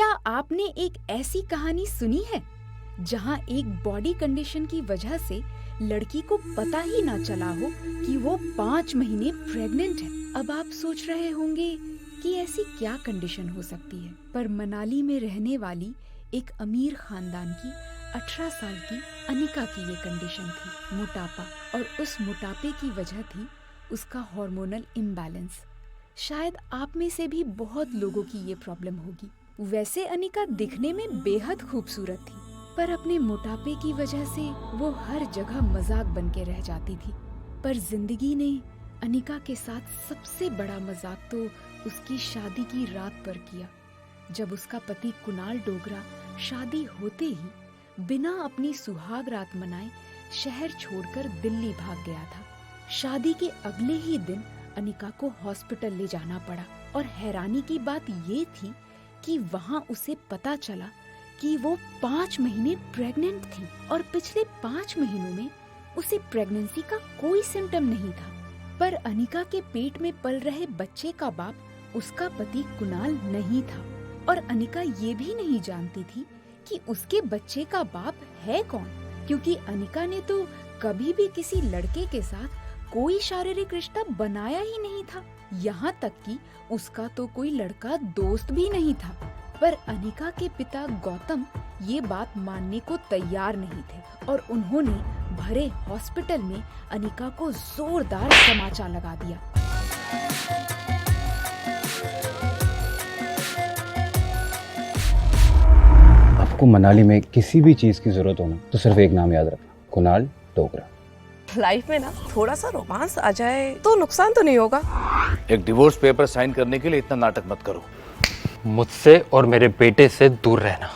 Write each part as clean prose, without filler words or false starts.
क्या आपने एक ऐसी कहानी सुनी है जहां एक बॉडी कंडीशन की वजह से लड़की को पता ही ना चला हो कि वो 5 महीने प्रेग्नेंट है? अब आप सोच रहे होंगे कि ऐसी क्या कंडीशन हो सकती है, पर मनाली में रहने वाली एक अमीर खानदान की 18 साल की अनिका की ये कंडीशन थी, मोटापा। और उस मोटापे की वजह थी उसका हार्मोनल इम्बैलेंस। शायद आप में से भी बहुत लोगों की ये प्रॉब्लम होगी। वैसे अनिका दिखने में बेहद खूबसूरत थी, पर अपने मोटापे की वजह से वो हर जगह मजाक बन के रह जाती थी। पर जिंदगी ने अनिका के साथ सबसे बड़ा मजाक तो उसकी शादी की रात पर किया, जब उसका पति कुणाल डोगरा शादी होते ही बिना अपनी सुहाग रात मनाए शहर छोड़कर दिल्ली भाग गया था। शादी के अगले ही दिन अनिका को हॉस्पिटल ले जाना पड़ा, और हैरानी की बात ये थी कि वहाँ उसे पता चला कि वो 5 महीने प्रेग्नेंट थी, और पिछले 5 महीनों में उसे प्रेगनेंसी का कोई सिम्टम नहीं था। पर अनिका के पेट में पल रहे बच्चे का बाप उसका पति कुणाल नहीं था, और अनिका ये भी नहीं जानती थी कि उसके बच्चे का बाप है कौन, क्योंकि अनिका ने तो कभी भी किसी लड़के के साथ कोई शारीरिक रिश्ता बनाया ही नहीं था। यहाँ तक कि उसका तो कोई लड़का दोस्त भी नहीं था। पर अनिका के पिता गौतम ये बात मानने को तैयार नहीं थे, और उन्होंने भरे हॉस्पिटल में अनिका को जोरदार तमाचा लगा दिया। आपको मनाली में किसी भी चीज की जरूरत हो ना, तो सिर्फ एक नाम याद रखना, कुणाल डोगरा। लाइफ में ना थोड़ा सा रोमांस आ जाए तो नुकसान तो नहीं होगा। एक डिवोर्स पेपर साइन करने के लिए इतना नाटक मत करो। मुझसे और मेरे बेटे से दूर रहना।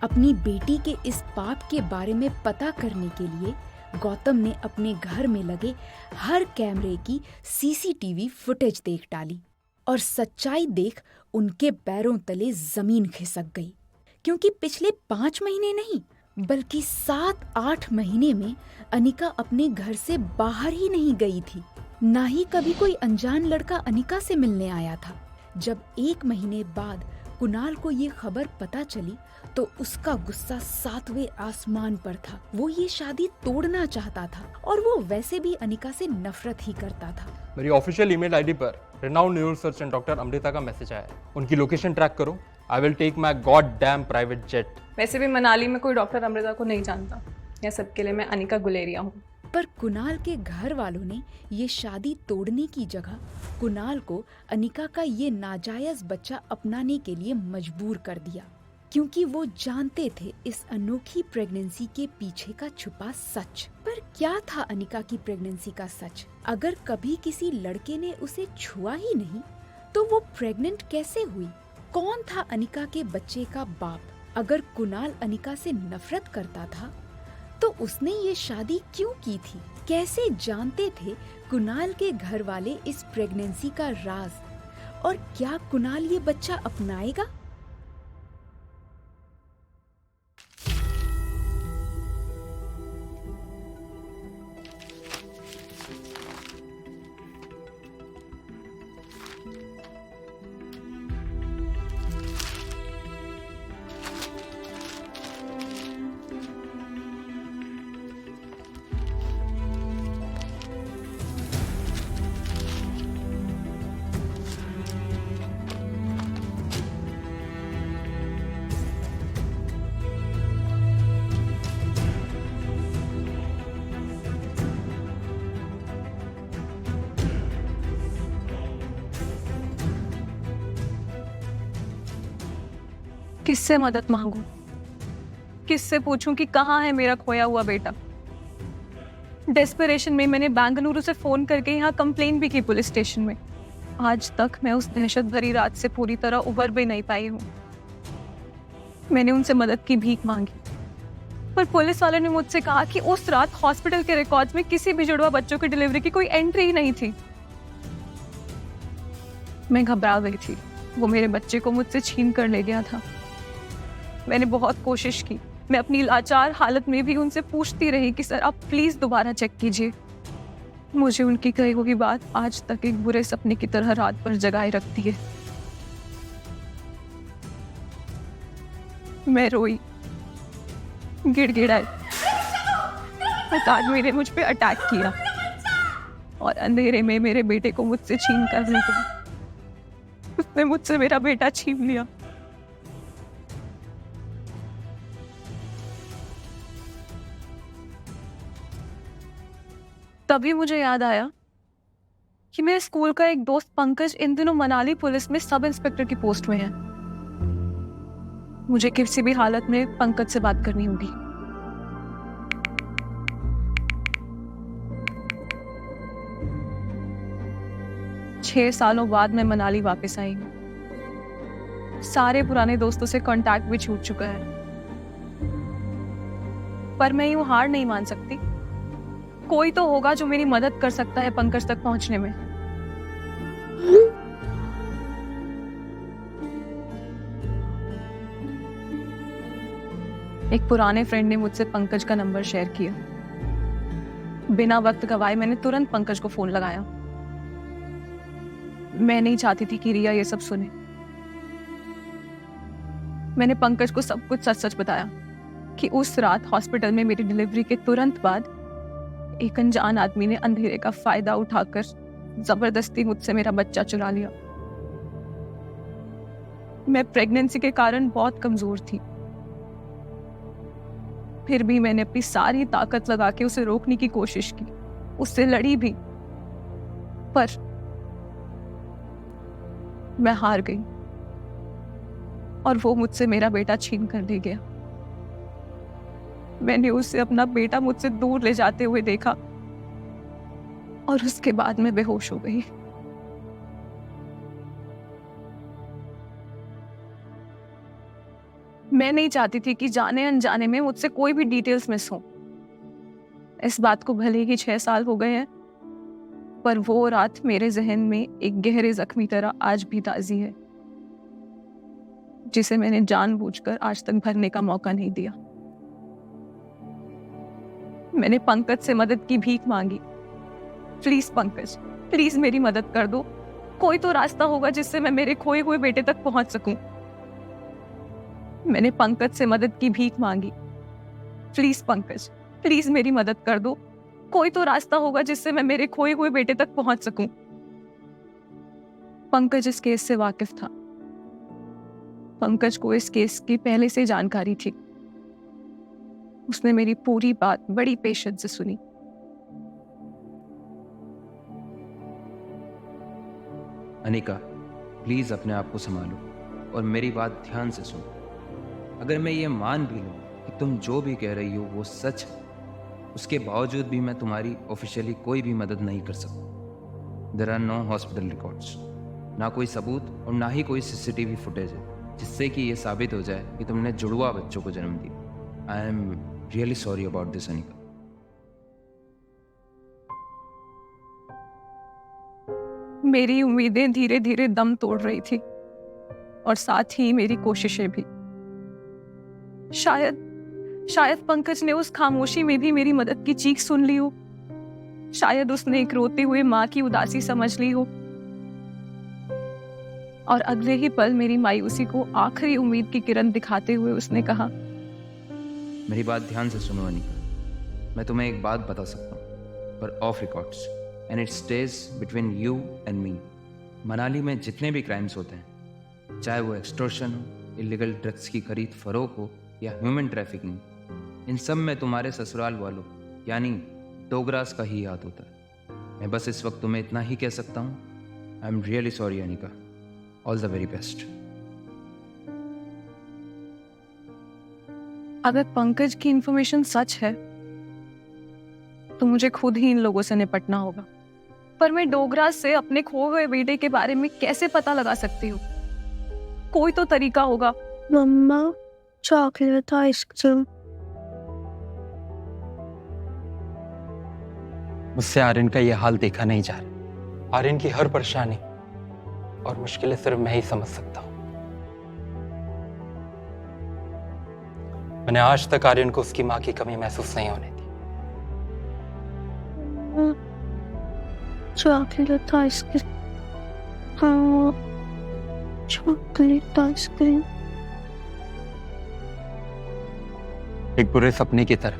अपनी बेटी के इस पाप के बारे में पता करने के लिए गौतम ने अपने घर में लगे हर कैमरे की सीसीटीवी फुटेज देख डाली, और सच्चाई देख उनके पैरों तले जमीन खिसक गई। क्योंकि पिछले 5 महीने नहीं बल्कि 7-8 महीने में अनिका अपने घर से बाहर ही नहीं गई थी। ना ही कभी कोई अनजान लड़का अनिका से मिलने आया था। जब 1 महीने बाद कुणाल को ये खबर पता चली तो उसका गुस्सा 7वें आसमान पर था। वो ये शादी तोड़ना चाहता था, और वो वैसे भी अनिका से नफरत ही करता था। मेरी ऑफिशियल ईमेल आईडी पर renowned neurosurgeon doctor Amrita का मैसेज आया है। उनकी लोकेशन ट्रैक करो। I will take my goddamn private jet. वैसे भी मनाली में कोई डॉक्टर अमृता को नहीं जानता। यह सबके लिए मैं अनिका गुलेरिया हूँ। पर कुणाल के घर वालों ने ये शादी तोड़ने की जगह कुणाल को अनिका का ये नाजायज बच्चा अपनाने के लिए मजबूर कर दिया, क्योंकि वो जानते थे इस अनोखी प्रेगनेंसी के पीछे का छुपा सच। पर क्या था अनिका की प्रेगनेंसी का सच? अगर कभी किसी लड़के ने उसे छुआ ही नहीं तो वो प्रेग्नेंट कैसे हुई? कौन था अनिका के बच्चे का बाप? अगर कुणाल अनिका से नफरत करता था तो उसने ये शादी क्यों की थी? कैसे जानते थे कुणाल के घर वाले इस प्रेगनेंसी का राज? और क्या कुणाल ये बच्चा अपनाएगा? किससे मदद मांगू? किससे पूछूं कि कहाँ है मेरा खोया हुआ बेटा? डेस्परेशन में मैंने बेंगलुरु से फोन करके यहाँ कंप्लेन भी की पुलिस स्टेशन में। आज तक मैं उस दहशत भरी रात से पूरी तरह उबर भी नहीं पाई हूँ। मैंने उनसे मदद की भीख मांगी, पर पुलिस वालों ने मुझसे कहा कि उस रात हॉस्पिटल के रिकॉर्ड्स में किसी भी जुड़वा बच्चों की डिलीवरी की कोई एंट्री ही नहीं थी। मैं घबरा गई थी। वो मेरे बच्चे को मुझसे छीन कर ले गया था। मैंने बहुत कोशिश की। मैं अपनी लाचार हालत में भी उनसे पूछती रही कि सर आप प्लीज दोबारा चेक कीजिए। मुझे उनकी कही हुई बात आज तक एक बुरे सपने की तरह रात भर जगाए रखती है। मैं रोई, गिड़गिड़ाई। उस आदमी ने मुझ पे अटैक किया और अंधेरे में मेरे बेटे को मुझसे छीन कर निकला। उसने मुझसे मेरा बेटा छीन लिया। तभी मुझे याद आया कि मेरे स्कूल का एक दोस्त पंकज इन दिनों मनाली पुलिस में सब इंस्पेक्टर की पोस्ट में है। मुझे किसी भी हालत में पंकज से बात करनी होगी। छह सालों बाद मैं मनाली वापस आई हूँ। सारे पुराने दोस्तों से कांटेक्ट भी छूट चुका है, पर मैं यूं हार नहीं मान सकती। कोई तो होगा जो मेरी मदद कर सकता है पंकज तक पहुंचने में। एक पुराने फ्रेंड ने मुझसे पंकज का नंबर शेयर किया। बिना वक्त गवाए मैंने तुरंत पंकज को फोन लगाया। मैं नहीं चाहती थी कि रिया ये सब सुने। मैंने पंकज को सब कुछ सच सच बताया कि उस रात हॉस्पिटल में मेरी डिलीवरी के तुरंत बाद एक अनजान आदमी ने अंधेरे का फायदा उठाकर जबरदस्ती मुझसे मेरा बच्चा चुरा लिया। मैं प्रेगनेंसी के कारण बहुत कमजोर थी, फिर भी मैंने अपनी सारी ताकत लगा के उसे रोकने की कोशिश की, उससे लड़ी भी, पर मैं हार गई और वो मुझसे मेरा बेटा छीन कर ले गया। मैंने उसे अपना बेटा मुझसे दूर ले जाते हुए देखा और उसके बाद मैं बेहोश हो गई। मैं नहीं चाहती थी कि जाने अनजाने में मुझसे कोई भी डिटेल्स मिस हो। इस बात को भले ही 6 साल हो गए हैं, पर वो रात मेरे जहन में एक गहरे जख्मी तरह आज भी ताजी है, जिसे मैंने जानबूझकर आज तक भरने का मौका नहीं दिया। मैंने पंकज से मदद की भीख मांगी। प्लीज पंकज, प्लीज मेरी मदद कर दो। कोई तो रास्ता होगा जिससे मैं मेरे खोए हुए बेटे तक पहुंच सकूं। मैंने पंकज से मदद की भीख मांगी। प्लीज पंकज, प्लीज मेरी मदद कर दो। कोई तो रास्ता होगा जिससे मैं मेरे खोए हुए बेटे तक पहुंच सकूं। पंकज इस केस से वाकिफ था। पंकज को इस केस की पहले से जानकारी थी। उसने मेरी पूरी बात बड़ी पेशेंस से सुनी। अनिका, प्लीज अपने आप को संभालो और मेरी बात ध्यान से सुनो। अगर मैं ये मान भी लूं कि तुम जो भी कह रही हो वो सच है, उसके बावजूद भी मैं तुम्हारी ऑफिशियली कोई भी मदद नहीं कर सकता। There are no hospital records, ना कोई सबूत और ना ही कोई सीसीटीवी फुटेज है जिससे कि ये साबित हो जाए कि तुमने जुड़वा बच्चों को जन्म दिया। I am really sorry about this Anika. मेरी उम्मीदें धीरे धीरे दम तोड़ रही थी और साथ ही मेरी कोशिशें भी। शायद पंकज ने उस खामोशी में भी मेरी मदद की चीख सुन ली हो। शायद उसने एक रोते हुए माँ की उदासी समझ ली हो और अगले ही पल मेरी मायूसी को आखिरी उम्मीद की किरण दिखाते हुए उसने कहा, मेरी बात ध्यान से सुनो अनिका। मैं तुम्हें एक बात बता सकता हूँ, पर of records, and it stage between you and me. Manali में जितने भी क्राइम्स होते हैं, चाहे वो एक्सटॉर्शन हो, इलीगल ड्रग्स की खरीद फरोख हो या ह्यूमन ट्रैफिकिंग, इन सब में तुम्हारे ससुराल वालों यानी डोगरास का ही हाथ होता है। मैं बस इस वक्त तुम्हें इतना ही कह सकता हूँ, I am really sorry Anika, all the very best. अगर पंकज की इंफॉर्मेशन सच है तो मुझे खुद ही इन लोगों से निपटना होगा, पर मैं डोगरास से अपने खोए हुए बेटे के बारे में कैसे पता लगा सकती हूँ? कोई तो तरीका होगा। मम्मा, चॉकलेट आइसक्रीम। मुझसे आर्यन का यह हाल देखा नहीं जा रहा। आर्यन की हर परेशानी और मुश्किलें सिर्फ मैं ही समझ सकता हूँ। मैंने आज तक आर्यन को उसकी माँ की कमी महसूस नहीं होने दी। Chocolate ice cream. हाँ, चॉकलेट आइसक्रीम। एक बुरे सपने की तरह।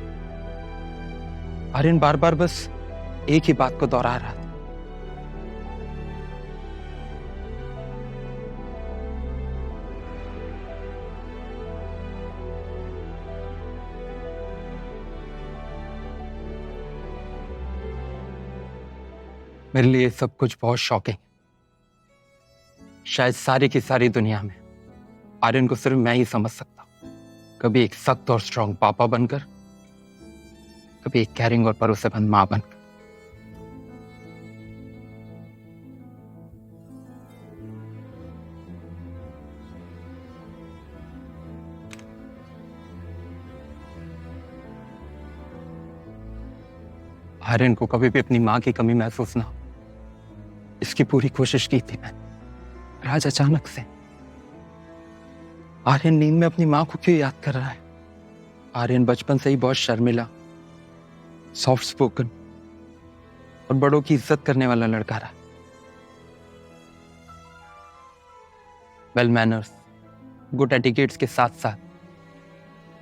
आर्यन बार बार बस एक ही बात को दोहरा रहा था। मेरे लिए सब कुछ बहुत शॉकिंग। शायद सारी की सारी दुनिया में आर्यन को सिर्फ मैं ही समझ सकता हूं। कभी एक सख्त और स्ट्रांग पापा बनकर, कभी एक कैरिंग और भरोसेमंद मां बनकर। आर्यन को कभी भी अपनी मां की कमी महसूस ना हो, इसकी पूरी कोशिश की थी मैंने। आज अचानक से आर्यन नींद में अपनी मां को क्यों याद कर रहा है? आर्यन बचपन से ही बहुत शर्मिला, सॉफ्ट स्पोकन और बड़ों की इज्जत करने वाला लड़का रहा। वेल मैनर्स, गुड एटिकेट्स के साथ साथ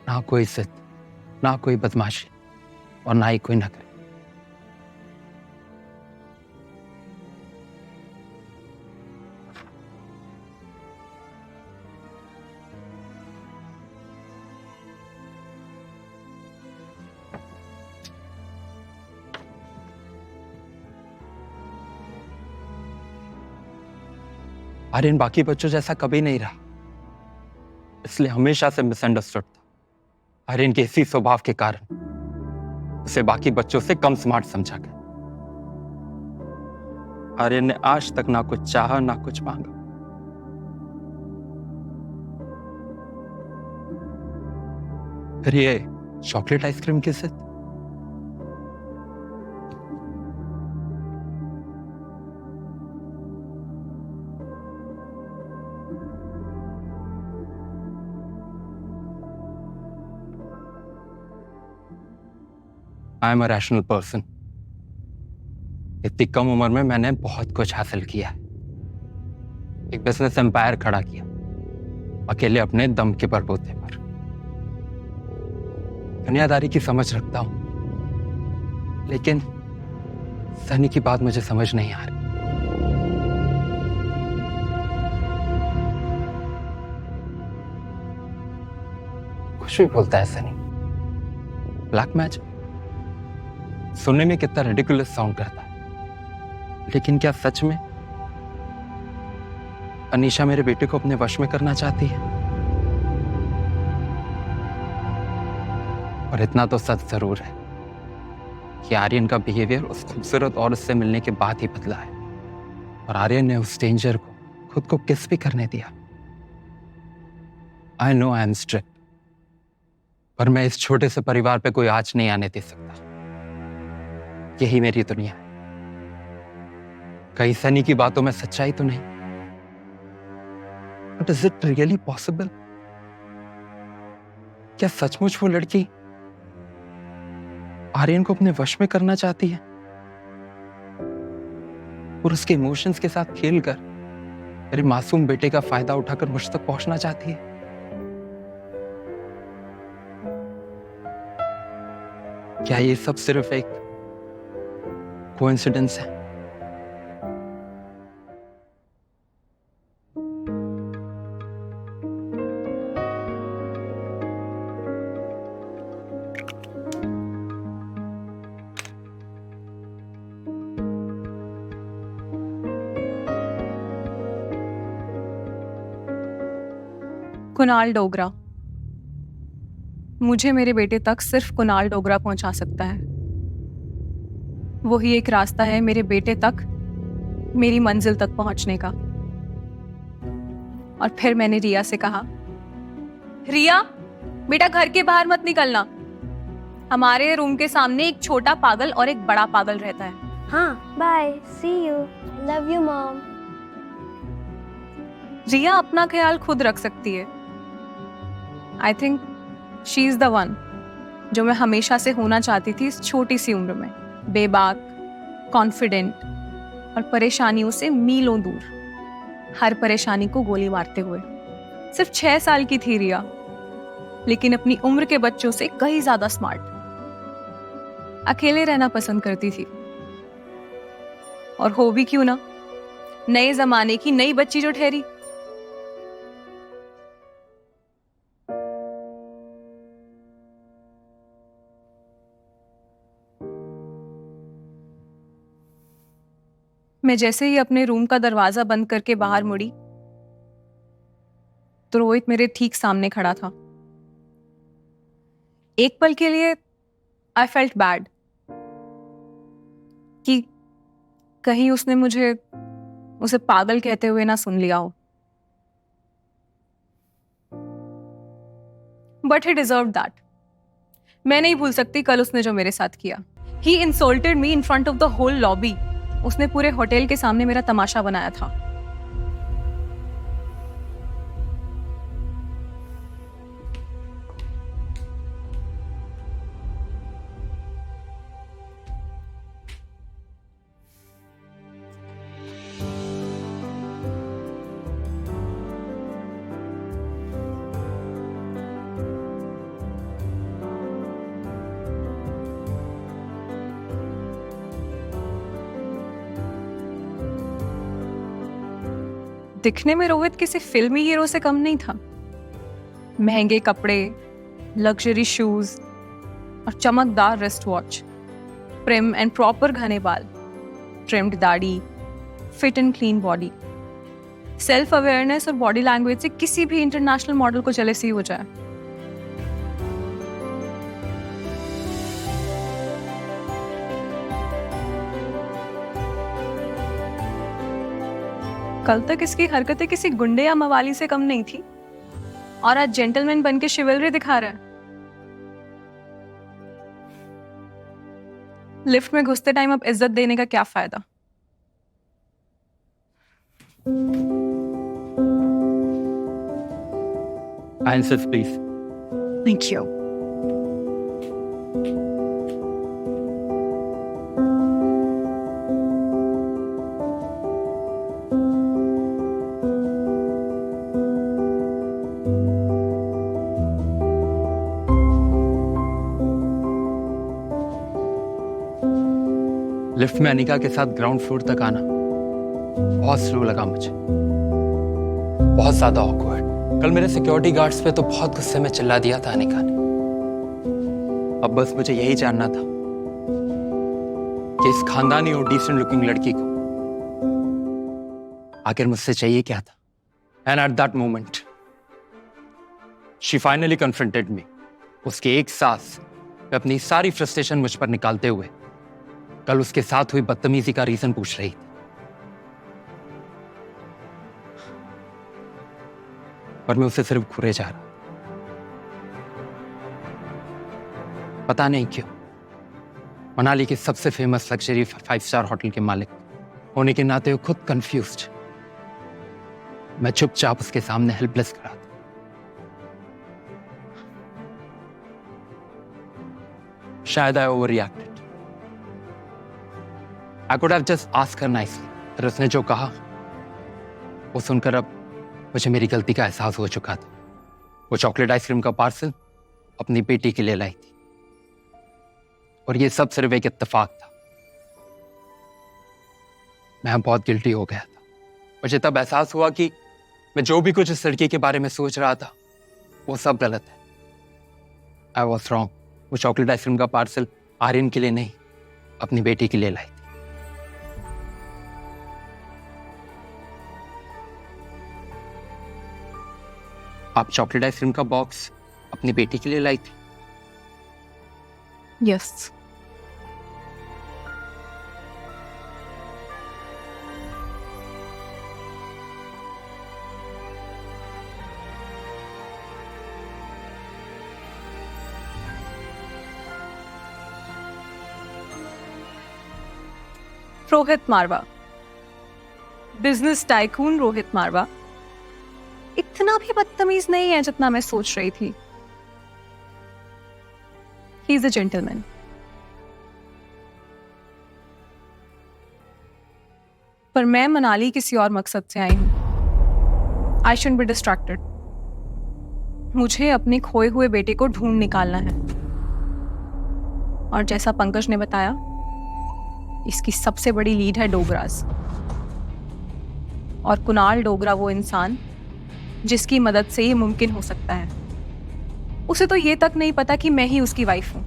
ना कोई इज्जत, ना कोई बदमाशी और ना ही कोई नखरे। आर्यन बाकी बच्चों जैसा कभी नहीं रहा, इसलिए हमेशा से मिसअंडरस्टूड था। आर्यन के इसी स्वभाव के कारण उसे बाकी बच्चों से कम स्मार्ट समझा गया। आर्यन ने आज तक ना कुछ चाहा ना कुछ मांगा। फिर ये चॉकलेट आइसक्रीम की जिद। I am a rational person. इतनी कम उम्र में मैंने बहुत कुछ हासिल किया है। एक बिजनेस एम्पायर खड़ा किया, अकेले अपने दम के बलबूते पर। दुनियादारी की समझ रखता हूं, लेकिन सनी की बात मुझे समझ नहीं आ रही। कुछ भी बोलता है सनी। ब्लैक मैजिक सुनने में कितना रिडिकुलस साउंड करता है, लेकिन क्या सच में अनीशा मेरे बेटे को अपने वश में करना चाहती है? और इतना तो सच जरूर है कि आर्यन का बिहेवियर उस खूबसूरत औरत से मिलने के बाद ही बदला है, और आर्यन ने उस स्ट्रेंजर को खुद को किस भी करने दिया। I know I am strict, पर मैं इस छोटे से परिवार पे कोई आँच नहीं आने दे सकता। यही मेरी दुनिया है। कहीं सनी की बातों में सच्चाई तो नहीं, but is it really possible? क्या सचमुच वो लड़की आर्यन को अपने वश में करना चाहती है और उसके इमोशंस के साथ खेलकर मेरे मासूम बेटे का फायदा उठाकर मुझ तक पहुंचना चाहती है? क्या ये सब सिर्फ एक कोइंसिडेंस है? कुणाल डोगरा। मुझे मेरे बेटे तक सिर्फ कुणाल डोगरा पहुंचा सकता है। वही एक रास्ता है मेरे बेटे तक, मेरी मंजिल तक पहुंचने का। और फिर मैंने रिया से कहा, रिया बेटा घर के बाहर मत निकलना, हमारे रूम के सामने एक छोटा पागल और एक बड़ा पागल रहता है। हाँ, bye, see you, love you mom. Riya अपना ख्याल खुद रख सकती है। I think she is the one जो मैं हमेशा से होना चाहती थी इस छोटी सी उम्र में। बेबाक, कॉन्फिडेंट और परेशानियों से मीलों दूर, हर परेशानी को गोली मारते हुए। सिर्फ 6 साल की थी रिया, लेकिन अपनी उम्र के बच्चों से कहीं ज्यादा स्मार्ट। अकेले रहना पसंद करती थी, और हो भी क्यों ना, नए जमाने की नई बच्ची जो ठहरी। मैं जैसे ही अपने रूम का दरवाजा बंद करके बाहर मुड़ी तो रोहित मेरे ठीक सामने खड़ा था। एक पल के लिए आई फेल्ट बैड कि कहीं उसने मुझे उसे पागल कहते हुए ना सुन लिया हो। But he deserve that. मैं नहीं भूल सकती कल उसने जो मेरे साथ किया। He insulted me in front of the whole lobby. उसने पूरे होटल के सामने मेरा तमाशा बनाया था। दिखने में रोहित किसी फिल्मी हीरो से कम नहीं था। महंगे कपड़े, लग्जरी शूज और चमकदार wrist watch, prim and proper घने बाल, ट्रिम्ड दाढ़ी, fit and clean body, self awareness और बॉडी लैंग्वेज से किसी भी इंटरनेशनल मॉडल को जेलसी हो जाए। कल तक इसकी हरकतें किसी गुंडे या मवाली से कम नहीं थी, और आज जेंटलमैन बन के शिवलरी दिखा रहा है। लिफ्ट में घुसते टाइम अब इज्जत देने का क्या फायदा। Answers please. Thank you. Lift में अनिका के साथ ग्राउंड फ्लोर तक आना बहुत स्लो लगा मुझे, बहुत ज्यादा ऑकवर्ड। कल मेरे सिक्योरिटी गार्ड्स पे तो बहुत गुस्से में चिल्ला दिया था अनिका ने। अब बस मुझे यही जानना था कि इस खानदानी और डिसेंट लुकिंग लड़की को आखिर मुझसे चाहिए क्या था। And at that moment she finally confronted me. उसके एक सांस में अपनी सारी फ्रस्ट्रेशन मुझ पर निकालते हुए कल उसके साथ हुई बदतमीजी का रीजन पूछ रही थी। पर मैं उसे सिर्फ घूरे जा रहा। पता नहीं क्यों मनाली के सबसे फेमस लग्जरी 5 स्टार होटल के मालिक होने के नाते वो खुद कंफ्यूज्ड। मैं चुपचाप उसके सामने हेल्पलेस खड़ा था। शायद आई over reacted. I could have just asked her nicely, पर उसने जो कहा वो सुनकर अब मुझे मेरी गलती का एहसास हो चुका था। वो चॉकलेट आइसक्रीम का पार्सल अपनी बेटी के लिए लाई थी, और ये सब सिर्फ एक इत्तेफाक था। मैं बहुत गिल्टी हो गया था। मुझे तब एहसास हुआ कि मैं जो भी कुछ इस लड़की के बारे में सोच रहा था वो सब गलत है। I was wrong. वो चॉकलेट आइसक्रीम का पार्सल आर्यन के लिए नहीं, अपनी बेटी के लिए लाई थी। आप चॉकलेट आइसक्रीम का बॉक्स अपनी बेटी के लिए लाई थी? यस। रोहित मारवा, बिजनेस टाइकून रोहित मारवा इतना भी बदतमीज नहीं है जितना मैं सोच रही थी। He is a gentleman. पर मैं मनाली किसी और मकसद से आई हूं। I shouldn't be distracted. मुझे अपने खोए हुए बेटे को ढूंढ निकालना है। और जैसा पंकज ने बताया, इसकी सबसे बड़ी लीड है डोगरास। और कुणाल डोगरा वो इंसान जिसकी मदद से ये मुमकिन हो सकता है। उसे तो ये तक नहीं पता कि मैं ही उसकी वाइफ हूं।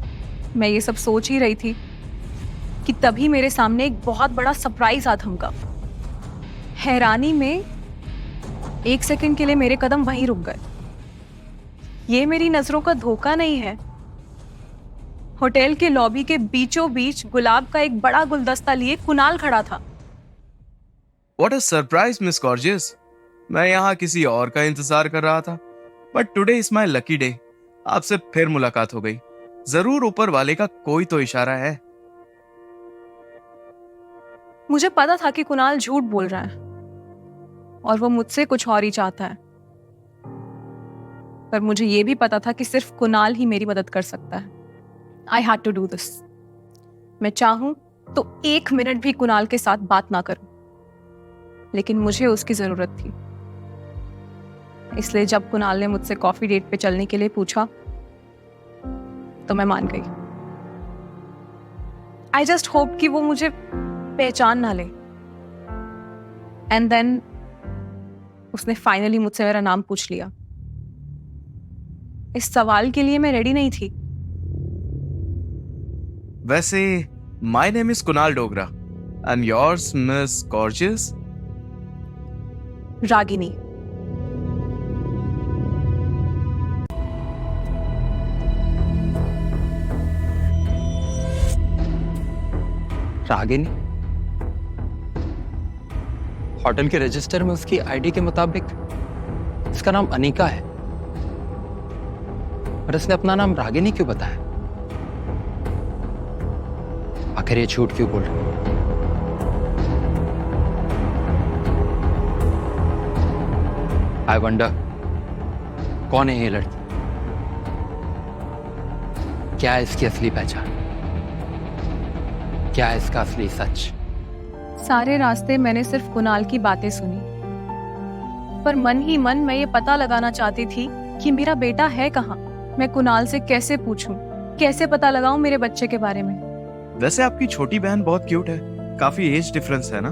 मैं ये सब सोच ही रही थी कि तभी मेरे सामने एक बहुत बड़ा सरप्राइज आ थमका। हैरानी में 1 सेकंड के लिए मेरे कदम वहीं रुक गए। ये मेरी नजरों का धोखा नहीं है। होटल के लॉबी के बीचों बीच गुलाब का एक बड़ा गुलदस्ता लिए कुणाल खड़ा था। What a surprise, Miss Gorgeous. मैं यहाँ किसी और का इंतजार कर रहा था, but today is my lucky day. आपसे फिर मुलाकात हो गई। जरूर ऊपर वाले का कोई तो इशारा है। मुझे पता था कि कुणाल झूठ बोल रहा है और वो मुझसे कुछ और ही चाहता है, पर मुझे ये भी पता था कि सिर्फ कुणाल ही मेरी मदद कर सकता है। I had to do this. मैं चाहूं तो 1 मिनट भी कुणाल के साथ बात ना करूं, लेकिन मुझे उसकी जरूरत थी। इसलिए जब कुणाल ने मुझसे कॉफी डेट पे चलने के लिए पूछा तो मैं मान गई। I just hope कि वो मुझे पहचान ना ले। एंड देन उसने फाइनली मुझसे मेरा नाम पूछ लिया। इस सवाल के लिए मैं रेडी नहीं थी। वैसे my name is Kunal Dogra and yours miss gorgeous. Ragini. Ragini? Hotel के रजिस्टर में उसकी आईडी के मुताबिक इसका नाम अनीका है, पर इसने अपना नाम रागिनी क्यों बताया? आखिर ये झूठ क्यों बोल रही है? आई वंडर, कौन है ये लड़की? क्या है इसकी असली पहचान? क्या है इसका असली सच? सारे रास्ते मैंने सिर्फ कुणाल की बातें सुनी, पर मन ही मन मैं ये पता लगाना चाहती थी कि मेरा बेटा है कहाँ। मैं कुणाल से कैसे पूछूं, कैसे पता लगाऊं मेरे बच्चे के बारे में। वैसे आपकी छोटी बहन बहुत क्यूट है। काफी एज डिफरेंस है ना?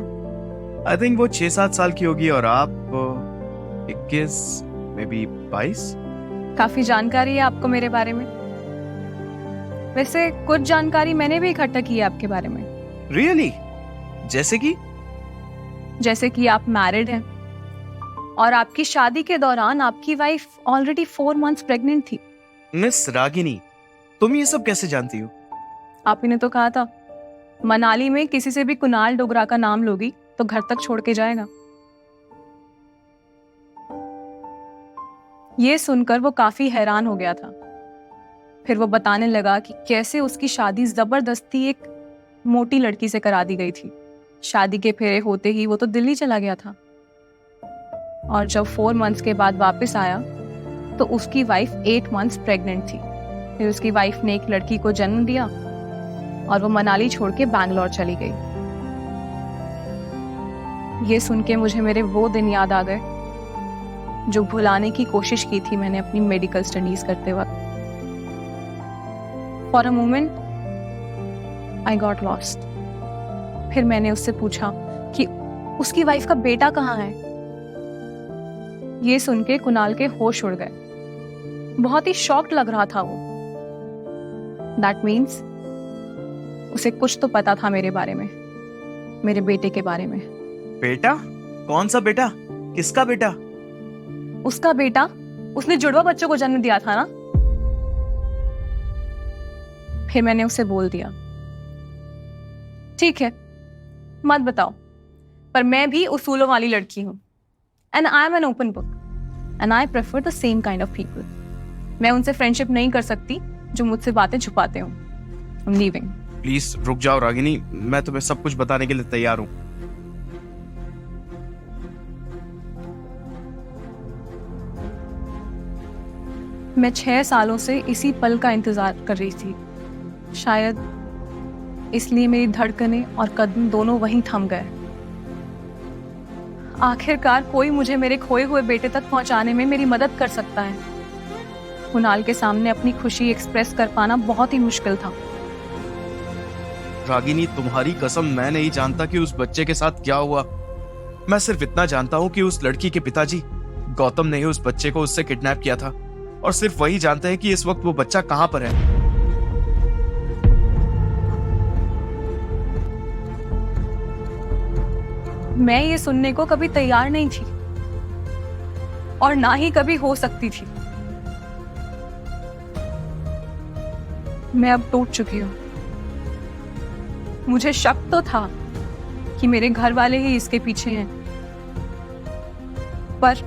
आई थिंक वो 6-7 साल की होगी और आप 21 मे बी 22। काफी जानकारी है आपको मेरे बारे में। वैसे कुछ जानकारी मैंने भी इकट्ठा की है आपके बारे में। रियली? जैसे कि आप मैरिड हैं और आपकी शादी के दौरान आपकी वाइफ ऑलरेडी 4 मंथ्स प्रेग्नेंट थी। मिस रागिनी, तुम ये सब कैसे जानती हो? आप ही ने तो कहा था, मनाली में किसी से भी कुणाल डोगरा का नाम लोगी तो घर तक छोड़ के जाएगा। ये सुनकर वो काफी हैरान हो गया था। फिर वो बताने लगा कि कैसे उसकी शादी जबरदस्ती एक मोटी लड़की से करा दी गई थी। शादी के फेरे होते ही वो तो दिल्ली चला गया था और जब 4 मंथ्स के बाद वापस आया तो उसकी वाइफ 8 मंथ्स प्रेग्नेंट थी। फिर उसकी वाइफ ने एक लड़की को जन्म दिया और वो मनाली छोड़ के बैंगलोर चली गई। ये सुन के मुझे मेरे वो दिन याद आ गए जो भुलाने की कोशिश की थी मैंने अपनी मेडिकल स्टडीज करते वक्त। For a moment I got lost. फिर मैंने उससे पूछा कि उसकी वाइफ का बेटा कहाँ है। ये सुन के कुणाल के होश उड़ गए। बहुत ही शॉक्ड लग रहा था वो। दैट मीन्स उसे कुछ तो पता था मेरे बारे में, मेरे बेटे के बारे में। बेटा? कौन सा बेटा? किसका बेटा? उसका बेटा, उसने जुड़वा बच्चों को जन्म दिया था ना। फिर मैंने उसे बोल दिया, ठीक है मत बताओ, पर मैं भी उसूलों वाली लड़की हूं। And I am an open book and I prefer the same kind of people. मैं उनसे फ्रेंडशिप नहीं कर सकती जो मुझसे बातें छुपाते हो। I am leaving. प्लीज रुक जाओ रागिनी, मैं तुम्हें सब कुछ बताने के लिए तैयार हूं। मैं 6 सालों से इसी पल का इंतजार कर रही थी। शायद इसलिए मेरी धड़कनें और कदम दोनों वहीं थम गए। आखिरकार कोई मुझे मेरे खोए हुए बेटे तक पहुंचाने में मेरी मदद कर सकता है। कुणाल के सामने अपनी खुशी एक्सप्रेस कर पाना बहुत ही मुश्किल था। रागिनी, तुम्हारी कसम मैं नहीं जानता कि उस बच्चे के साथ क्या हुआ। मैं सिर्फ इतना जानता हूँ कि उस लड़की के पिताजी गौतम ने ही उस बच्चे को उससे किडनैप किया था, और सिर्फ वही जानते हैं कि इस वक्त वो बच्चा कहाँ पर है। मैं ये सुनने को कभी तैयार नहीं थी और ना ही कभी हो सकती थी। मैं अब टूट चुकी हूँ। मुझे शक तो था कि मेरे घर वाले ही इसके पीछे हैं, पर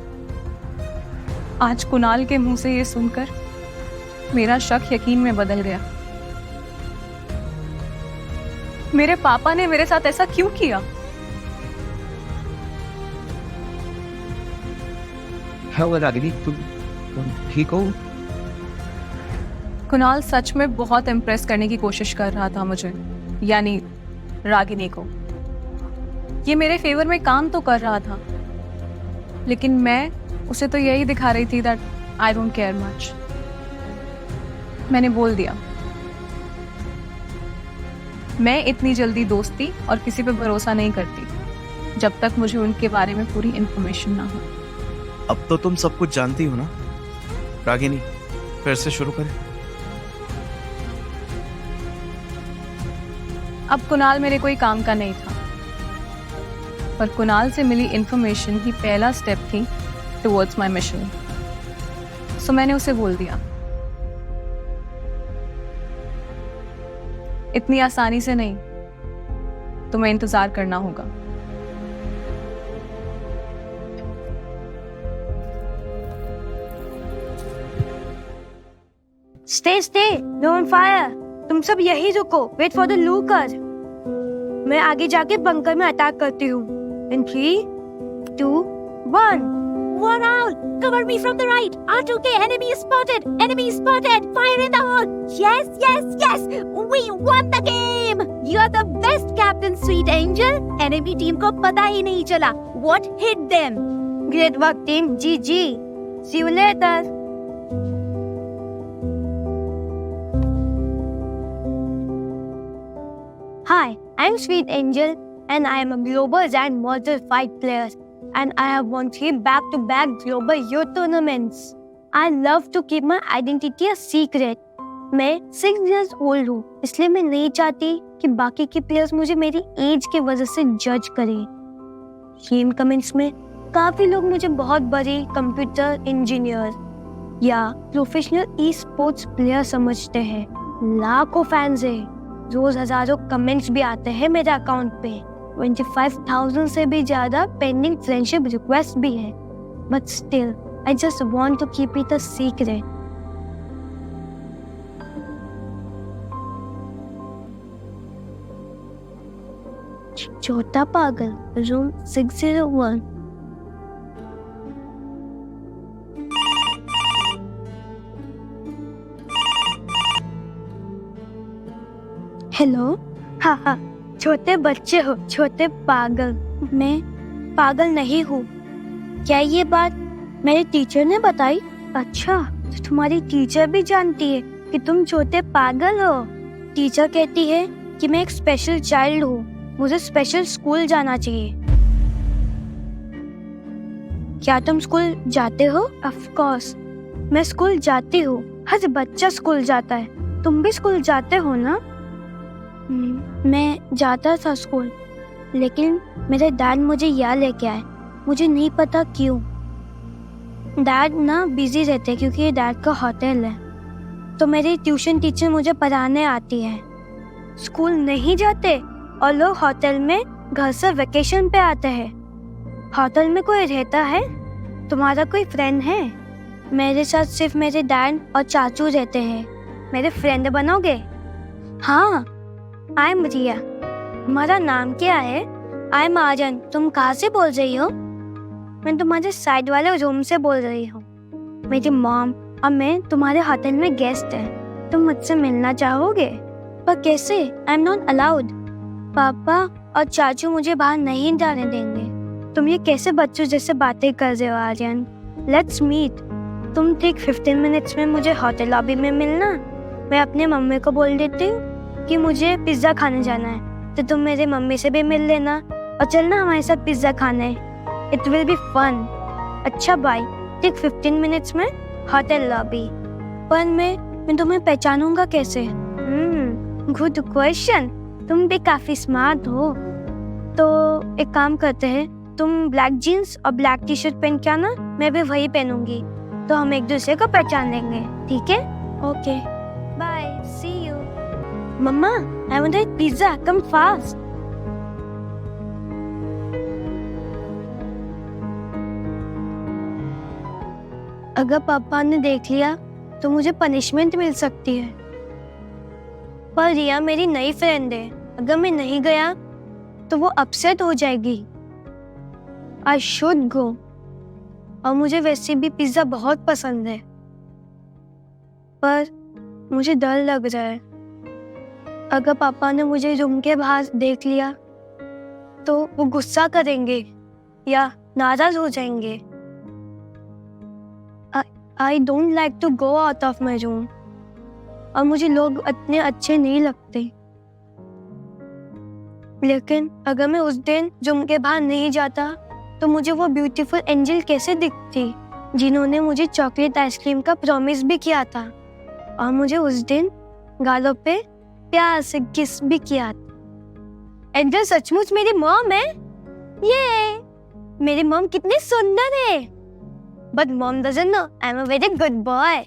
आज कुणाल के मुंह से ये सुनकर मेरा शक यकीन में बदल गया। मेरे पापा ने मेरे साथ ऐसा क्यों किया? क्या हुआ रागिनी, तुम ठीक हो? कुणाल सच में बहुत इम्प्रेस करने की कोशिश कर रहा था मुझे, यानी रागिनी को। ये मेरे फेवर में काम तो कर रहा था, लेकिन मैं उसे तो यही दिखा रही थी that I don't care much. मैंने बोल दिया, मैं इतनी जल्दी दोस्ती और किसी पे भरोसा नहीं करती जब तक मुझे उनके बारे में पूरी इंफॉर्मेशन ना हो। अब तो तुम सब कुछ जानती हो ना रागिनी, फिर से शुरू करें। अब कुणाल मेरे कोई काम का नहीं था, पर कुणाल से मिली इंफॉर्मेशन ही पहला स्टेप थी टुवर्ड्स माय मिशन। सो मैंने उसे बोल दिया, इतनी आसानी से नहीं, तुम्हें इंतजार करना होगा। Stay, don't fire. तुम सब यही रुको, wait for the looker. मैं आगे जाके बंकर में अटैक करती हूँ। In 3, 2, 1. One out. Cover me from the right. R2K, enemy is spotted. Enemy is spotted. Fire in the hole. Yes. We won the game. You are the best captain, sweet angel. Enemy team को पता ही नहीं चला. What hit them? Great work, team. GG. See you later. Hi, I'm Sweet Angel and I am a global and mortal fight player and I have won 3 back-to-back global youth tournaments. I love to keep my identity a secret. मैं 6 years old हूँ, इसलिए मैं नहीं चाहती कि बाकी के players मुझे मेरी एज की वजह से जज करें। गेम कमेंट्स में काफी लोग मुझे बहुत बड़ी कंप्यूटर इंजीनियर या प्रोफेशनल ई स्पोर्ट्स प्लेयर समझते हैं। लाखों फैंस हैं, रोज हजारों कमेंट्स भी आते हैं मेरे अकाउंट पे। 25,000 से भी ज्यादा पेंडिंग फ्रेंडशिप रिक्वेस्ट भी है, but still I just want to keep it a secret. छोटा पागल, रूम 601। हेलो, हाँ, छोटे बच्चे हो, छोटे पागल। मैं पागल नहीं हूँ। क्या ये बात मेरे टीचर ने बताई? अच्छा, तो तुम्हारी टीचर भी जानती है कि तुम छोटे पागल हो। टीचर कहती है कि मैं एक स्पेशल चाइल्ड हूँ, मुझे स्पेशल स्कूल जाना चाहिए। क्या तुम स्कूल जाते हो? ऑफ कोर्स, मैं स्कूल जाती हूँ। हर बच्चा स्कूल जाता है। तुम भी स्कूल जाते हो ना? मैं जाता था स्कूल, लेकिन मेरे डैड मुझे यहाँ लेके आए। मुझे नहीं पता क्यों। डैड ना बिजी रहते हैं क्योंकि डैड का होटल है, तो मेरी ट्यूशन टीचर मुझे पढ़ाने आती है। स्कूल नहीं जाते और लोग होटल में घर से वेकेशन पे आते हैं। होटल में कोई रहता है? तुम्हारा कोई फ्रेंड है? मेरे साथ सिर्फ मेरे डैड और चाचू रहते हैं। मेरे फ्रेंड बनोगे? हाँ, आई एम रिया। तुम्हारा नाम क्या है? I am Aryan. तुम कहाँ से बोल रही हो? मैं तुम्हारे साइड वाले रूम से बोल रही हूँ। मेरी मॉम और मैं तुम्हारे होटल में गेस्ट हैं। तुम मुझसे मिलना चाहोगे? पर कैसे? I am not allowed. पापा और चाचू मुझे बाहर नहीं जाने देंगे। तुम ये कैसे बच्चों जैसे बातें कर रहे हो आर्यन? Let's meet. तुम ठीक 15 मिनट्स में मुझे होटल लॉबी में मिलना। मैं अपने मम्मी को बोल देती हूँ कि मुझे पिज्ज़ा खाने जाना है, तो तुम मेरे मम्मी से भी मिल लेना और चलना हमारे साथ पिज्ज़ा खाने। It will be fun. अच्छा बाय, ठीक 15 मिनट्स में होटल लॉबी। पर मैं तुम्हें पहचानूंगा कैसे? Good question. तुम भी काफी स्मार्ट हो। तो एक काम करते हैं, तुम ब्लैक जीन्स और ब्लैक टी शर्ट पहन के आना, मैं भी वही पहनूंगी, तो हम एक दूसरे को पहचान लेंगे। ठीक है? Okay bye, see you. Mamma, I want eat pizza, come fast. अगर पापा ने देख लिया तो मुझे पनिशमेंट मिल सकती है। पर रिया मेरी नई फ्रेंड है, अगर मैं नहीं गया तो वो अपसेट हो जाएगी। I should go. और मुझे वैसे भी पिज्जा बहुत पसंद है, पर मुझे डर लग रहा है। अगर पापा ने मुझे रूम के बाहर देख लिया तो वो गुस्सा करेंगे या नाराज हो जाएंगे। I don't like to go out of my room, और मुझे लोग इतने अच्छे नहीं लगते। लेकिन अगर मैं उस दिन रूम के बाहर नहीं जाता तो मुझे वो ब्यूटीफुल एंजल कैसे दिखती जिन्होंने मुझे चॉकलेट आइसक्रीम का प्रॉमिस भी किया था, और मुझे उस दिन गालों पे प्यार से किस भी किया था। एंजल सचमुच मेरी मॉम है। ये मेरी मॉम कितनी सुंदर है। But mom doesn't know I am a very good boy.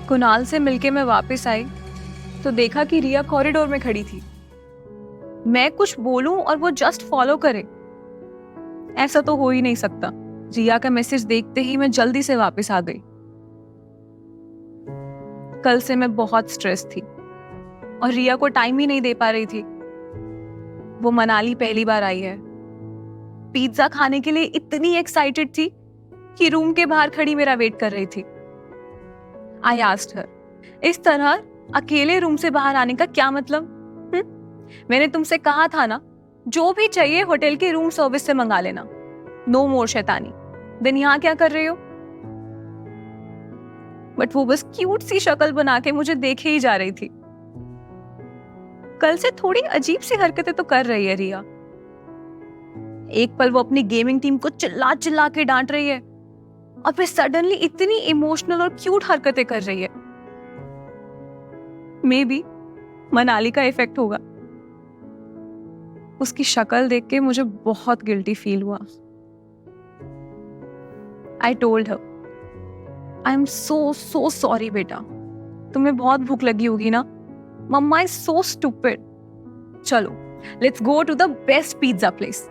Kunal से मिलके मैं वापस आई तो देखा कि रिया कॉरिडोर में खड़ी थी। मैं कुछ बोलूं और वो जस्ट फॉलो करे, ऐसा तो हो ही नहीं सकता। रिया का मैसेज देखते ही मैं जल्दी से वापस आ गई। कल से मैं बहुत स्ट्रेस थी और रिया को टाइम ही नहीं दे पा रही थी। वो मनाली पहली बार आई है। पिज्जा खाने के लिए इतनी एक्साइटेड थी कि रूम के बाहर खड़ी मेरा वेट कर रही थी। आई आस्क्ड हर, इस तरह अकेले रूम से बाहर आने का क्या मतलब? मैंने तुमसे कहा था ना, जो भी चाहिए होटल के रूम सर्विस से मंगा लेना। नो मोर शैतानी। दिन यहाँ क्या कर रहे हो? बट वो बस क्यूट सी शक्ल बना के मुझे देखे ही जा रही थी। कल से थोड़ी अजीब सी हरकतें तो कर रही है रिया। एक पल वो अपनी गेमिंग टीम को चिल्ला चिल्ला के डांट रही है और फिर सडनली इतनी इमोशनल और क्यूट हरकतें कर रही है। मे बी मनाली का इफेक्ट होगा। उसकी शक्ल देख के मुझे बहुत गिल्टी फील हुआ। I told her, I am so sorry बेटा, तुम्हें बहुत भूख लगी होगी ना। Mamma is so stupid. चलो let's go to the best pizza place.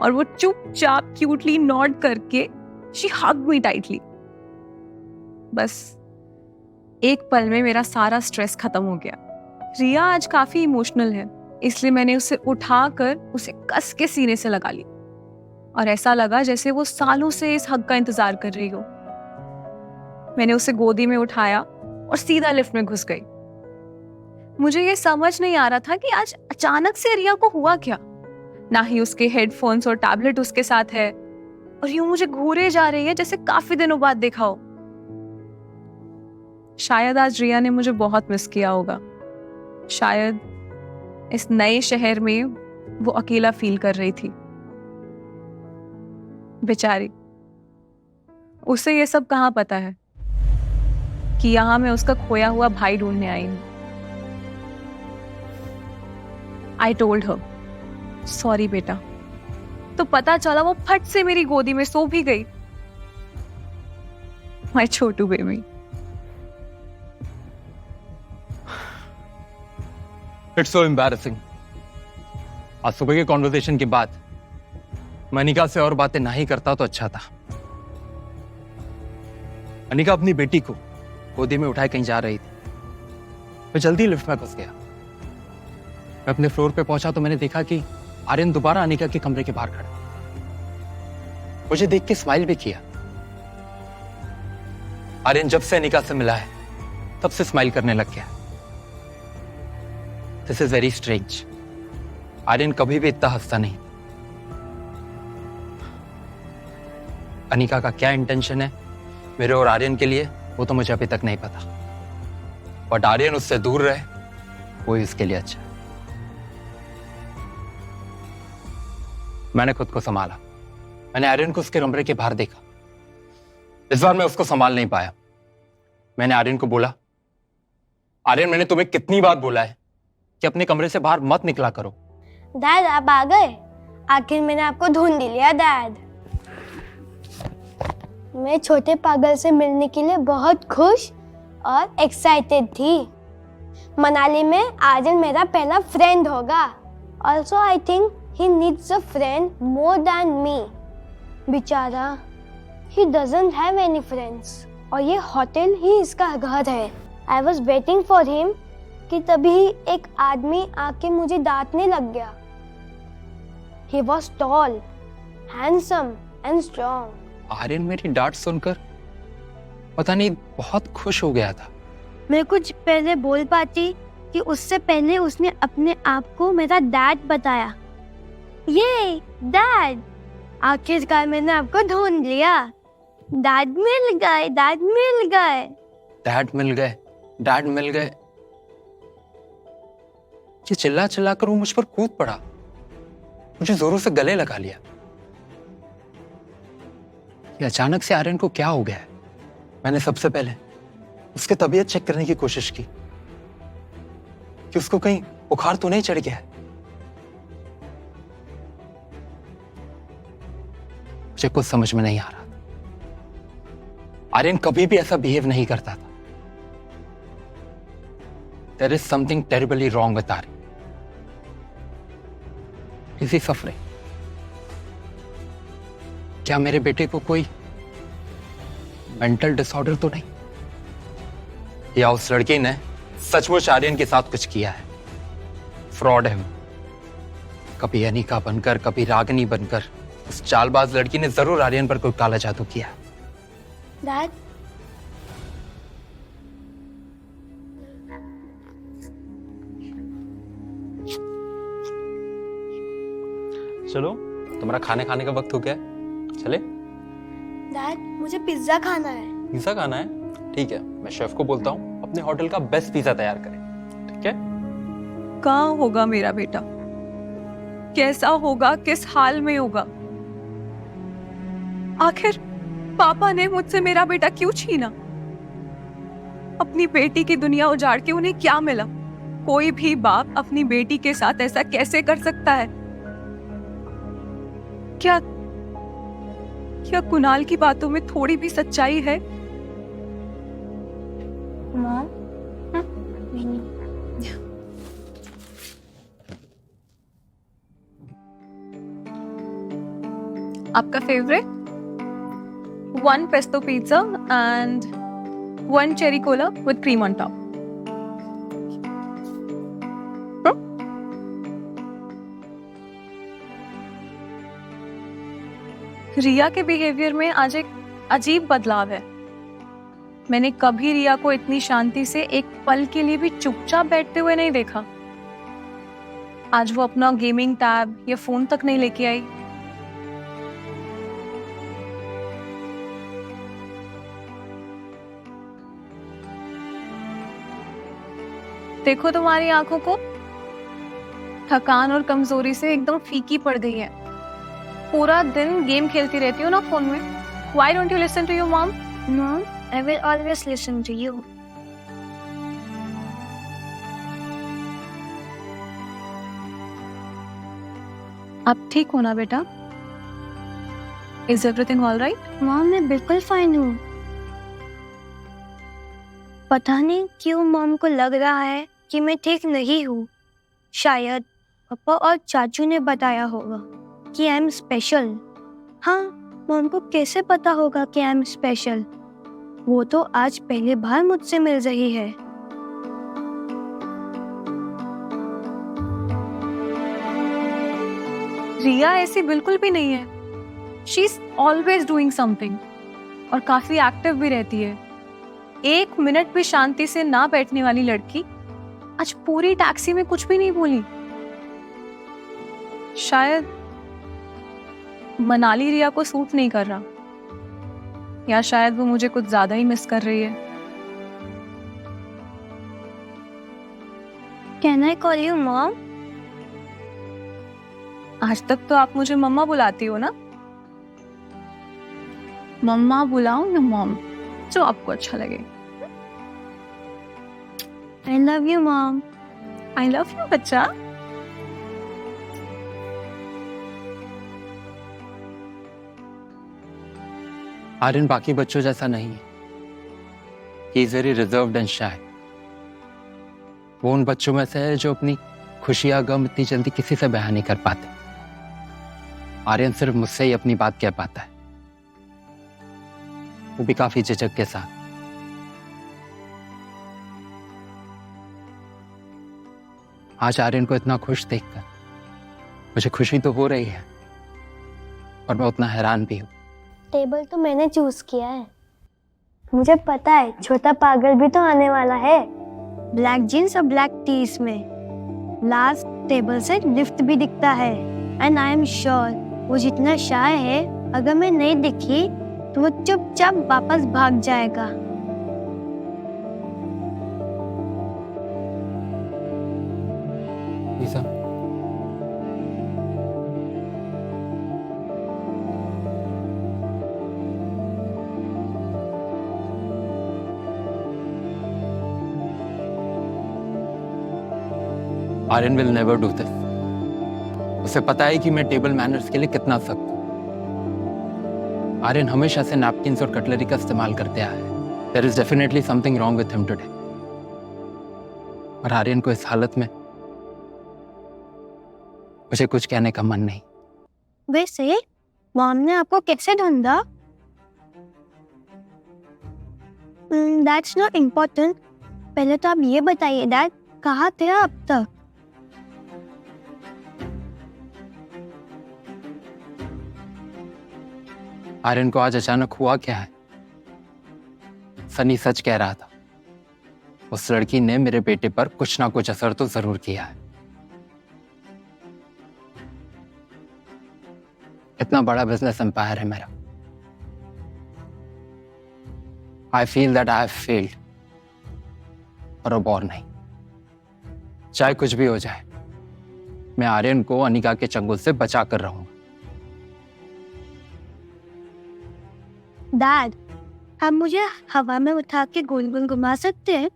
और वो चुपचाप क्यूटली नॉड करके शी हग्ड मी टाइटली। बस एक पल में मेरा सारा स्ट्रेस खत्म हो गया। रिया आज काफी इमोशनल है, इसलिए मैंने उसे उठाकर उसे कस के सीने से लगा ली और ऐसा लगा जैसे वो सालों से इस हग का इंतजार कर रही हो। मैंने उसे गोदी में उठाया और सीधा लिफ्ट में घुस गई। मुझे ये समझ नहीं आ रहा था कि आज अचानक से रिया को हुआ क्या। ना ही उसके हेडफोन्स और टैबलेट उसके साथ है और यूं मुझे घूरे जा रही है जैसे काफी दिनों बाद देखा हो। शायद आज रिया ने मुझे बहुत मिस किया होगा। शायद इस नए शहर में वो अकेला फील कर रही थी। बेचारी, उसे ये सब कहाँ पता है कि यहाँ मैं उसका खोया हुआ भाई ढूंढने आई हूं। आई टोल्ड हर, सॉरी बेटा। तो पता चला वो फट से मेरी गोदी में सो भी गई। My Chhotu baby. It's so embarrassing. आज सुबह के कॉन्वर्सेशन के बाद मैं अनिका से और बातें नहीं करता तो अच्छा था। अनिका अपनी बेटी को गोदी में उठाए कहीं जा रही थी। मैं जल्दी लिफ्ट में घुस गया। मैं अपने फ्लोर पे पहुंचा तो मैंने देखा कि आर्यन दोबारा अनिका के कमरे के बाहर खड़ा। मुझे देख के स्माइल भी किया। आर्यन जब से अनिका से मिला है तब से स्माइल करने लग गया। This is very strange. Aryan कभी भी इतना हंसता नहीं। अनिका का क्या इंटेंशन है मेरे और आर्यन के लिए, वो तो मुझे अभी तक नहीं पता। बट आर्यन उससे दूर रहे, वो इसके लिए अच्छा है। मैंने खुद को संभाला। मैंने आर्यन को उसके कमरे के बाहर देखा। इस बार मैं उसको संभाल नहीं पाया। मैंने आर्यन को बोला, आर्यन मैंने तुम्हें कितनी बार बोला है कि अपने कमरे से बाहर मत निकला करो। डैड आप आ गए, आखिर मैंने आपको ढूंढ लिया डैड। मैं छोटे पागल से मिलने के लिए बहुत खुश और एक्साइटेड थी। मनाली में आर्यन मेरा पहला फ्रेंड होगा। Also I think he needs a friend more than me. बेचारा, he doesn't have any friends और ये होटल ही इसका घर है। I was waiting for him कि तभी एक आदमी आके मुझे डांटने लग गया। He was tall, handsome and strong. Aryan मेरी डांट सुनकर पता नहीं बहुत खुश हो गया था। मैं कुछ पहले बोल पाती कि उससे पहले उसने अपने आप को मेरा डैड बताया। ये डैड, आखिरकार मैंने आपको ढूंढ लिया। डैड मिल गए, डैड मिल गए। डैड मिल गए, डैड मिल गए। ये चिल्ला चिल्ला कर वो मुझ पर कूद पड़ा, मुझे जोरों से गले लगा लिया। ये अचानक से आर्यन को क्या हो गया है? मैंने सबसे पहले उसकी तबीयत चेक करने की कोशिश की कि उसको कहीं बुखार तो नहीं चढ़ गया है। मुझे कुछ समझ में नहीं आ रहा। आर्यन कभी भी ऐसा बिहेव नहीं करता था। There is something terribly wrong with Aryan. Is he suffering? क्या मेरे बेटे को कोई मेंटल डिसऑर्डर तो नहीं, या उस लड़की ने सचमुच आर्यन के साथ कुछ किया है? फ्रॉड है वो। कभी अनिका बनकर, कभी रागिनी बनकर उस चालबाज लड़की ने जरूर आर्यन पर कोई काला जादू किया। डैड, चलो, तुम्हारा खाने खाने का वक्त हो गया है, चले? डैड मुझे पिज्जा खाना है। पिज्जा खाना है? ठीक है, मैं शेफ को बोलता हूँ अपने होटल का बेस्ट पिज्जा तैयार करें। ठीक है? कहाँ होगा मेरा बेटा? कैसा होगा? किस हाल में होगा? आखिर पापा ने मुझसे मेरा बेटा क्यों छीना? अपनी बेटी की दुनिया उजाड़ के उन्हें क्या मिला? कोई भी बाप अपनी बेटी के साथ ऐसा कैसे कर सकता है? क्या कुणाल की बातों में थोड़ी भी सच्चाई है? मॉम, आपका favourite? 1 pesto pizza and 1 cherry cola with cream on top. रिया के बिहेवियर में आज एक अजीब बदलाव है। मैंने कभी रिया को इतनी शांति से एक पल के लिए भी चुपचाप बैठते हुए नहीं देखा। आज वो अपना गेमिंग टैब या फोन तक नहीं लेके आई। देखो तुम्हारी आंखों को, थकान और कमजोरी से एकदम फीकी पड़ गई है। पूरा दिन गेम खेलती रहती हो ना फोन में। Why don't you listen to your mom? Mom, I will always listen to you. आप ठीक हो ना बेटा? Is everything all right? Mom मैं बिल्कुल फाइन हूँ। पता नहीं क्यों मॉम को लग रहा है कि मैं ठीक नहीं हूँ। शायद पापा और चाचू ने बताया होगा कि आई एम स्पेशल। हाँ, मॉम को कैसे पता होगा कि आई एम स्पेशल? वो तो आज पहली बार मुझसे मिल रही है। रिया ऐसी बिल्कुल भी नहीं है। She is always doing something और काफी एक्टिव भी रहती है। 1 मिनट भी शांति से ना बैठने वाली लड़की आज पूरी टैक्सी में कुछ भी नहीं बोली। शायद मनाली रिया को सूट नहीं कर रहा। या शायद वो मुझे कुछ ज्यादा ही मिस कर रही है। Can I call you mom? आज तक तो आप मुझे मम्मा बुलाती हो ना। मम्मा बुलाओ या मॉम, जो आपको अच्छा लगे। I love you mom. I love you बच्चा। आर्यन बाकी बच्चों जैसा नहीं है। He is very reserved and shy. वो उन बच्चों में से है जो अपनी खुशियां गम इतनी जल्दी किसी से बयान नहीं कर पाते। आर्यन सिर्फ मुझसे ही अपनी बात कह पाता है, वो भी काफी झिझक के साथ। आज आर्यन को इतना खुश देखकर मुझे खुशी तो हो रही है, और मैं उतना हैरान भी हूं। टेबल तो मैंने चूज किया है। मुझे पता है छोटा पागल भी तो आने वाला है, ब्लैक जीन्स और ब्लैक टीज में। लास्ट टेबल से लिफ्ट भी दिखता है, एंड आई एम श्योर वो जितना शाय है, अगर मैं नहीं दिखी तो वो चुपचाप वापस भाग जाएगा। Isa, Aryan will never do this. उसे पता है कि मैं टेबल मैनर्स के लिए कितना सख्त हूं। आर्यन हमेशा से नैपकिन्स और कटलरी का इस्तेमाल करते आया है। There is definitely something wrong with him today. और आर्यन को इस हालत में मुझे कुछ कहने का मन नहीं। वैसे मॉम ने आपको कैसे ढूंढा? That's not important. पहले तो आप ये बताइए डैड, कहाँ थे आप तक? आर्यन को आज अचानक हुआ क्या है? सनी सच कह रहा था, उस लड़की ने मेरे बेटे पर कुछ ना कुछ असर तो जरूर किया है। इतना बड़ा बिजनेस एम्पायर है मेरा। I feel that I have failed, और अब और नहीं। चाहे कुछ भी हो जाए, मैं आर्यन को अनिका के चंगुल से बचा कर रहूंगा। डैड, आप मुझे हवा में उठा के गोल गोल घुमा सकते हैं?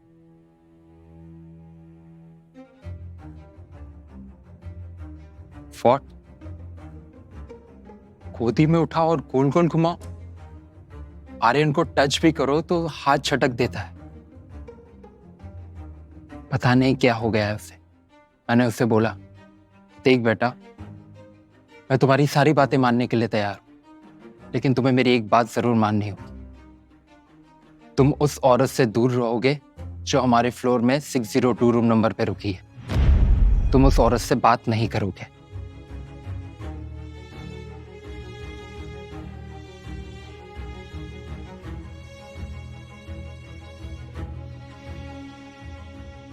फॉट गोदी में उठा और गोल गोल घुमाओ? आर्यन को टच भी करो तो हाथ छटक देता है। पता नहीं क्या हो गया है उसे। मैंने उससे बोला, देख बेटा, मैं तुम्हारी सारी बातें मानने के लिए तैयार हूं, लेकिन तुम्हें मेरी एक बात जरूर माननी होगी। तुम उस औरत से दूर रहोगे जो हमारे फ्लोर में 602 रूम नंबर पे रुकी है। तुम उस औरत से बात नहीं करोगे।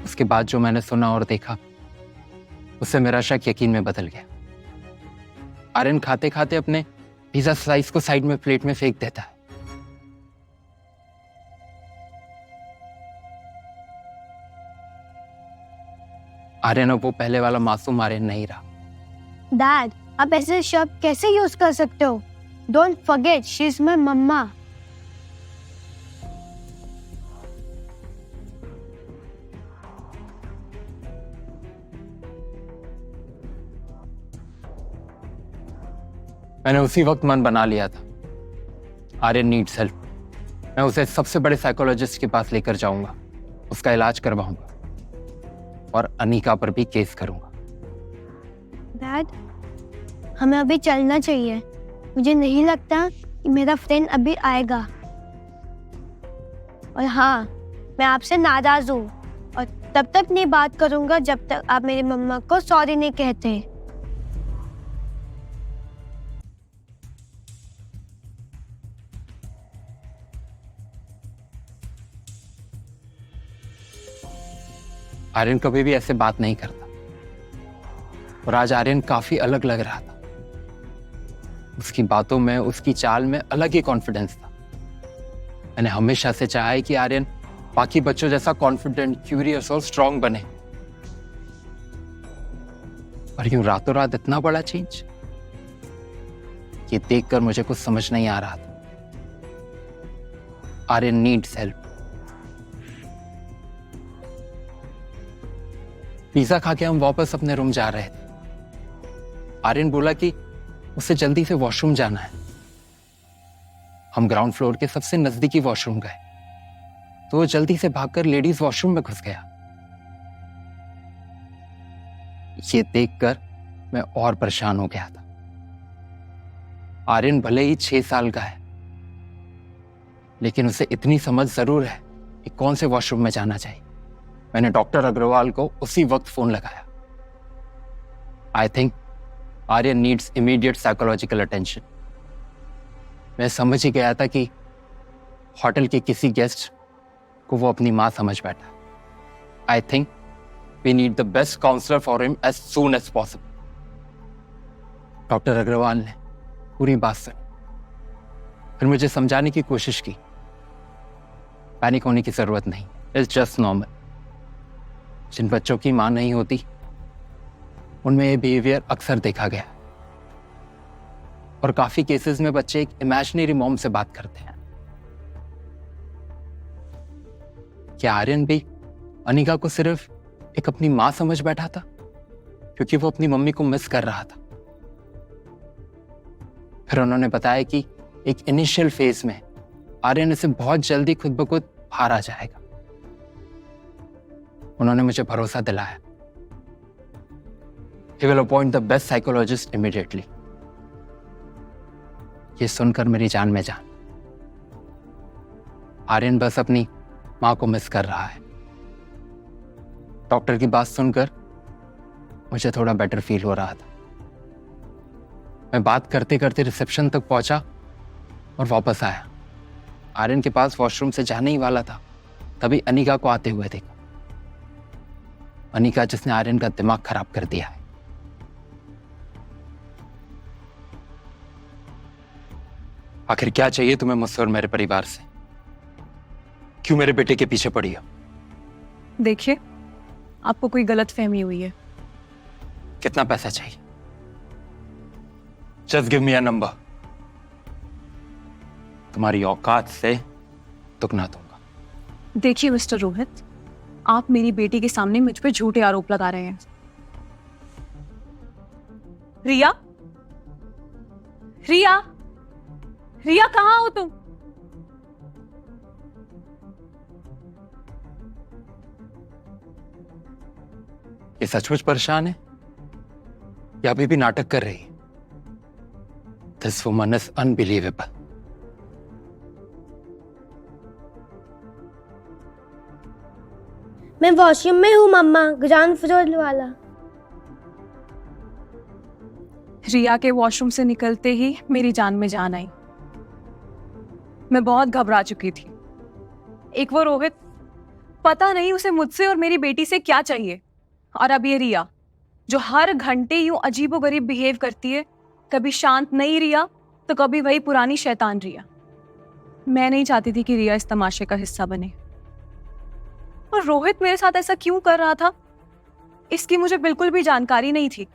उसके बाद जो मैंने सुना और देखा, उससे मेरा शक यकीन में बदल गया। आर्यन खाते खाते अपने पिज्जा स्लाइस को साइड में प्लेट में फेंक देता है। आर्यन अब वो पहले वाला मासूम आर्यन नहीं रहा। डैड, आप ऐसे शब्द कैसे यूज कर सकते हो? Don't forget, she is my mama. मैंने उसी वक्त मन बना लिया था, आर्यन नीड्स हेल्प। मैं उसे सबसे बड़े साइकोलॉजिस्ट के पास लेकर जाऊंगा, उसका इलाज करवाऊंगा और अनीका पर भी केस करूंगा। डैड, हमें अभी चलना चाहिए। मुझे नहीं लगता कि मेरा फ्रेंड अभी आएगा। और हाँ, मैं आपसे नाराज हूँ और तब तक नहीं बात करूंगा जब तक आप मेरी मम्मा को सॉरी नहीं कहते। आर्यन कभी भी ऐसे बात नहीं करता, और आज आर्यन काफी अलग लग रहा था। उसकी बातों में, उसकी चाल में अलग ही कॉन्फिडेंस था। मैंने हमेशा से चाहा है कि आर्यन बाकी बच्चों जैसा कॉन्फिडेंट, क्यूरियस और स्ट्रांग बने। और यूं रातों रात इतना बड़ा चेंज, ये देखकर मुझे कुछ समझ नहीं आ रहा था। Aryan needs help. पिज्जा खा के हम वापस अपने रूम जा रहे थे। आर्यन बोला कि उसे जल्दी से वॉशरूम जाना है। हम ग्राउंड फ्लोर के सबसे नजदीकी वॉशरूम गए तो वो जल्दी से भागकर लेडीज वॉशरूम में घुस गया। ये देखकर मैं और परेशान हो गया था। आर्यन भले ही 6 साल का है, लेकिन उसे इतनी समझ जरूर है कि कौन से वॉशरूम में जाना चाहिए। मैंने डॉक्टर अग्रवाल को उसी वक्त फोन लगाया। I think Aryan needs immediate psychological attention. मैं समझ ही गया था कि होटल के किसी गेस्ट को वो अपनी मां समझ बैठा। I think we need the best counsellor for him as soon as possible. Doctor Agarwal ने पूरी बात सुनी, फिर मुझे समझाने की कोशिश की। पैनिक होने की जरूरत नहीं, इट्स जस्ट नॉर्मल। जिन बच्चों की मां नहीं होती उनमें ये बिहेवियर अक्सर देखा गया, और काफी केसेस में बच्चे एक इमेजिनरी मॉम से बात करते हैं। क्या आर्यन भी अनिका को सिर्फ एक अपनी मां समझ बैठा था क्योंकि वो अपनी मम्मी को मिस कर रहा था? फिर उन्होंने बताया कि एक इनिशियल फेज में आर्यन इसे बहुत जल्दी खुद ब खुद बाहर आ जाएगा। उन्होंने मुझे भरोसा दिलाया, he will appoint the best psychologist immediately। ये सुनकर मेरी जान में जान। आर्यन बस अपनी मां को मिस कर रहा है। डॉक्टर की बात सुनकर मुझे थोड़ा बेटर फील हो रहा था। मैं बात करते करते रिसेप्शन तक पहुंचा और वापस आया। आर्यन के पास वॉशरूम से जाने ही वाला था, तभी अनिका को आते हुए देखा। अनिका जिसने आर्यन का दिमाग खराब कर दिया है। आखिर क्या चाहिए तुम्हें मुझसे और मेरे परिवार से? क्यों मेरे बेटे के पीछे पड़ी हो? देखिए, आपको कोई गलत फहमी हुई है। कितना पैसा चाहिए? Just give me a number. तुम्हारी औकात से दुगना दूंगा। देखिए मिस्टर रोहित, आप मेरी बेटी के सामने मुझ पे झूठे आरोप लगा रहे हैं। रिया, रिया, रिया कहाँ हो तुम? ये सचमुच परेशान है या अभी भी नाटक कर रही है? This woman is unbelievable. मैं वॉशरूम में हूँ मम्मा, ग्राउंड फ्लोर वाला। रिया के वॉशरूम से निकलते ही मेरी जान में जान आई। मैं बहुत घबरा चुकी थी। एक वो रोहित, पता नहीं उसे मुझसे और मेरी बेटी से क्या चाहिए, और अब ये रिया जो हर घंटे यूं अजीबोगरीब बिहेव करती है। कभी शांत नई रिया तो कभी वही पुरानी शैतान रिया। मैं नहीं चाहती थी कि रिया इस तमाशे का हिस्सा बने, और रोहित मेरे साथ ऐसा क्यों कर रहा था इसकी मुझे बिल्कुल भी जानकारी नहीं थी,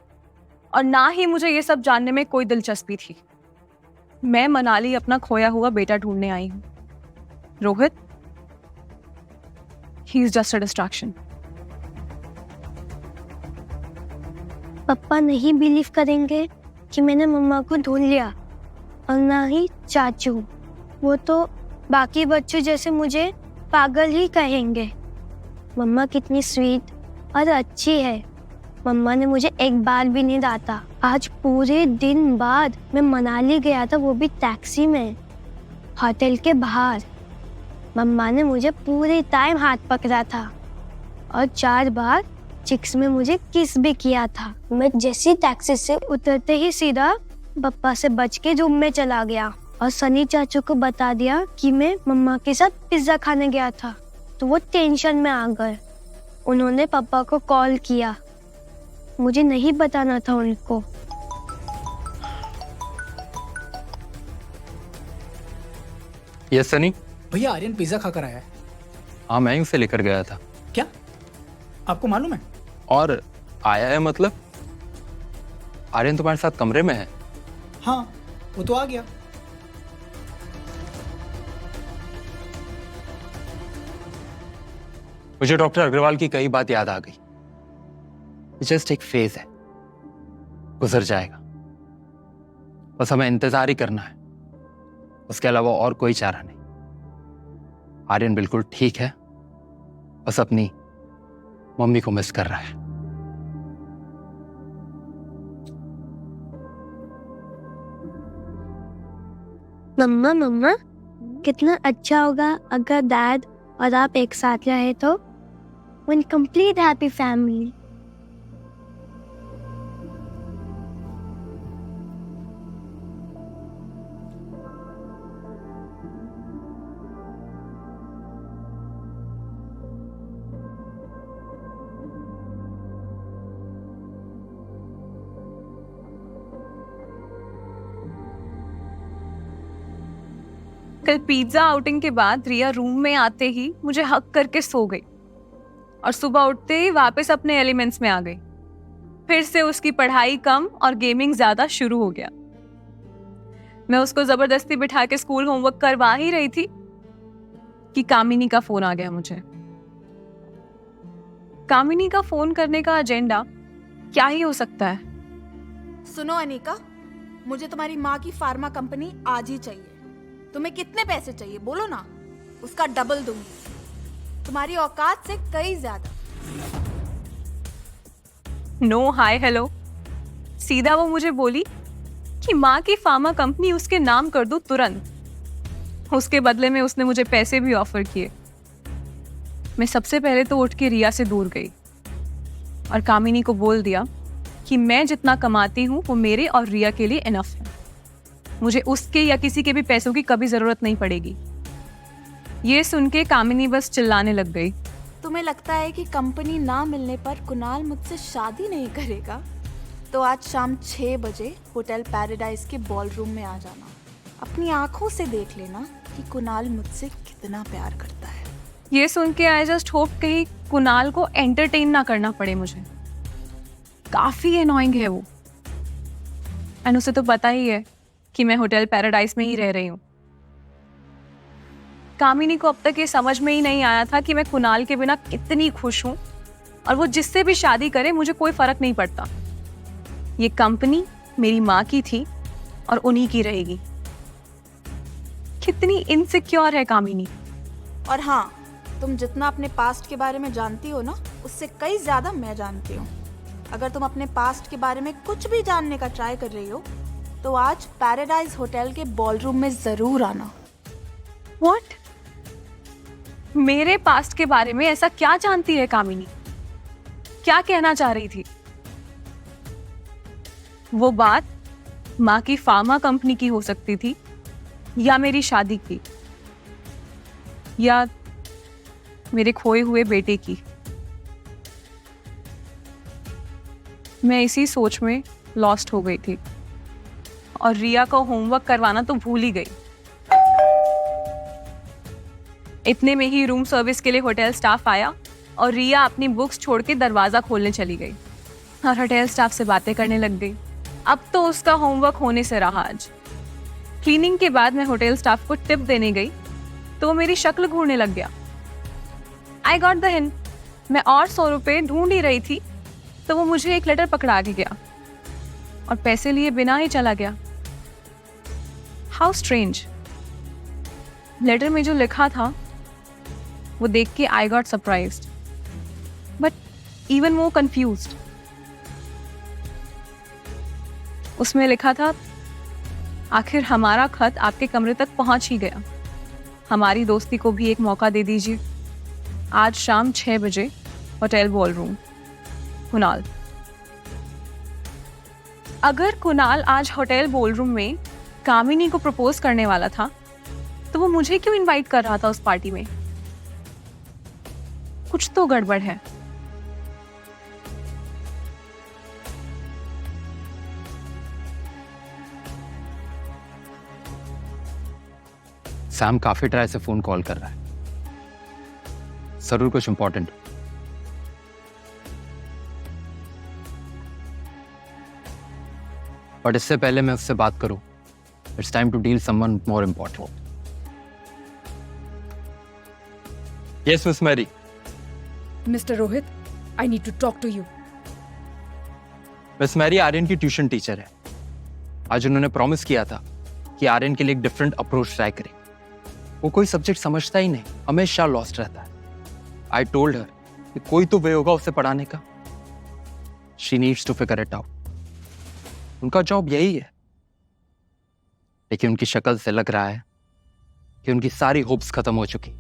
और ना ही मुझे ये सब जानने में कोई दिलचस्पी थी। मैं मनाली अपना खोया हुआ बेटा ढूंढने आई हूं। Rohit, he is just a distraction. पापा नहीं बिलीव करेंगे कि मैंने मम्मा को ढूंढ लिया, और ना ही चाचू। वो तो बाकी बच्चों जैसे मुझे पागल ही कहेंगे। मम्मा कितनी स्वीट और अच्छी है। मम्मा ने मुझे एक बार भी नहीं डांटा। आज पूरे दिन बाद मैं मनाली गया था, वो भी टैक्सी में, होटल के बाहर। मम्मा ने मुझे पूरे टाइम हाथ पकड़ा था और 4 बार चिक्स में मुझे किस भी किया था। मैं जैसे टैक्सी से उतरते ही सीधा पप्पा से बच के रूम में चला गया और सनी चाचू को बता दिया कि मैं मम्मा के साथ पिज्जा खाने गया था, तो वो टेंशन में आ गए। उन्होंने पापा को कॉल किया। मुझे नहीं बताना था उनको। यस सनी, भैया आर्यन पिज्जा खाकर आया है। हाँ, मैं ही उसे लेकर गया था। क्या आपको मालूम है? और आया है मतलब? आर्यन तुम्हारे साथ कमरे में है? हाँ, वो तो आ गया। मुझे डॉक्टर अग्रवाल की कई बात याद आ गई। जस्ट एक फेज है, गुजर जाएगा। बस हमें इंतजार ही करना है, उसके अलावा और कोई चारा नहीं। आर्यन बिल्कुल ठीक है, बस अपनी मम्मी को मिस कर रहा है। मम्मा मम्मा, कितना अच्छा होगा अगर डैड और आप एक साथ रहे तो। One complete happy family. कल पिज्जा आउटिंग के बाद रिया रूम में आते ही मुझे हक करके सो गई और सुबह उठते ही वापस अपने एलिमेंट्स में आ गई। फिर से उसकी पढ़ाई कम और गेमिंग ज्यादा शुरू हो गया। मैं उसको जबरदस्ती बिठा के स्कूल होमवर्क करवा ही रही थी कि कामिनी का फोन आ गया मुझे। कामिनी का फोन करने का एजेंडा क्या ही हो सकता है? सुनो अनिका, मुझे तुम्हारी माँ की फार्मा कंपनी आज ही चाहिए। तुम्हें कितने पैसे चाहिए बोलो ना, उसका डबल दूंगी, तुम्हारी औकात से कई ज्यादा। नो हाय हेलो, सीधा वो मुझे बोली कि माँ की फार्मा कंपनी उसके नाम कर दो तुरंत। उसके बदले में उसने मुझे पैसे भी ऑफर किए। मैं सबसे पहले तो उठ के रिया से दूर गई और कामिनी को बोल दिया कि मैं जितना कमाती हूँ वो मेरे और रिया के लिए इनफ है। मुझे उसके या किसी के भी पैसों की कभी जरूरत नहीं पड़ेगी। ये सुन के कामिनी बस चिल्लाने लग गई। तुम्हें लगता है कि कंपनी ना मिलने पर कुणाल मुझसे शादी नहीं करेगा? तो आज शाम 6 बजे होटल पैराडाइज के बॉलरूम में आ जाना। अपनी आंखों से देख लेना कि कुणाल मुझसे कितना प्यार करता है। ये सुन के आई जस्ट होप कहीं कुणाल को एंटरटेन ना करना पड़े मुझे। काफी एनोइंग है वो, एंड उसे तो पता ही है कि मैं होटल पैराडाइज में ही रह रही हूँ। कामिनी को अब तक ये समझ में ही नहीं आया था कि मैं कुणाल के बिना कितनी खुश हूँ, और वो जिससे भी शादी करे मुझे कोई फर्क नहीं पड़ता। ये कंपनी मेरी माँ की थी और उन्हीं की रहेगी। कितनी इनसिक्योर है कामिनी। और हाँ, तुम जितना अपने पास्ट के बारे में जानती हो ना, उससे कई ज्यादा मैं जानती हूँ। अगर तुम अपने पास्ट के बारे में कुछ भी जानने का ट्राई कर रही हो तो आज पैराडाइज होटल के बॉलरूम में जरूर आना। What? मेरे पास्ट के बारे में ऐसा क्या जानती है कामिनी? क्या कहना चाह रही थी? वो बात माँ की फार्मा कंपनी की हो सकती थी, या मेरी शादी की, या मेरे खोए हुए बेटे की। मैं इसी सोच में लॉस्ट हो गई थी और रिया को होमवर्क करवाना तो भूल ही गई। इतने में ही रूम सर्विस के लिए होटल स्टाफ आया और रिया अपनी बुक्स छोड़ के दरवाजा खोलने चली गई और होटल स्टाफ से बातें करने लग गई। अब तो उसका होमवर्क होने से रहा। आज क्लीनिंग के बाद मैं होटल स्टाफ को टिप देने गई तो वो मेरी शक्ल घूरने लग गया। I got the hint. मैं और 100 रुपए ढूंढ ही रही थी तो वो मुझे एक लेटर पकड़ा के गया और पैसे लिए बिना ही चला गया। How strange. लेटर में जो लिखा था वो देख के I got surprised, but even more confused. उसमें लिखा था, आखिर हमारा खत आपके कमरे तक पहुंच ही गया। हमारी दोस्ती को भी एक मौका दे दीजिए। आज शाम 6 बजे होटल बॉलरूम, कुणाल। अगर कुणाल आज होटल बॉलरूम में कामिनी को प्रपोज करने वाला था तो वो मुझे क्यों इनवाइट कर रहा था उस पार्टी में? कुछ तो गड़बड़ है। सैम काफी ट्राई से फोन कॉल कर रहा है, जरूर कुछ इंपॉर्टेंट। बट इससे पहले मैं उससे बात करूं, it's time to deal someone more important. Yes miss Mary. Mister Rohit, I need to talk to you. Miss Mary Aryan की ट्यूशन टीचर है। आज उन्होंने प्रॉमिस किया था कि आर्यन के लिए एक डिफरेंट अप्रोच ट्राई करें। वो कोई सब्जेक्ट समझता ही नहीं, हमेशा लॉस्ट रहता है। आई टोल्ड हर कि कोई तो वे होगा उसे पढ़ाने का। She needs to figure it out. उनका जॉब यही है, लेकिन उनकी शक्ल से लग रहा है कि उनकी सारी होप्स खत्म हो चुकी।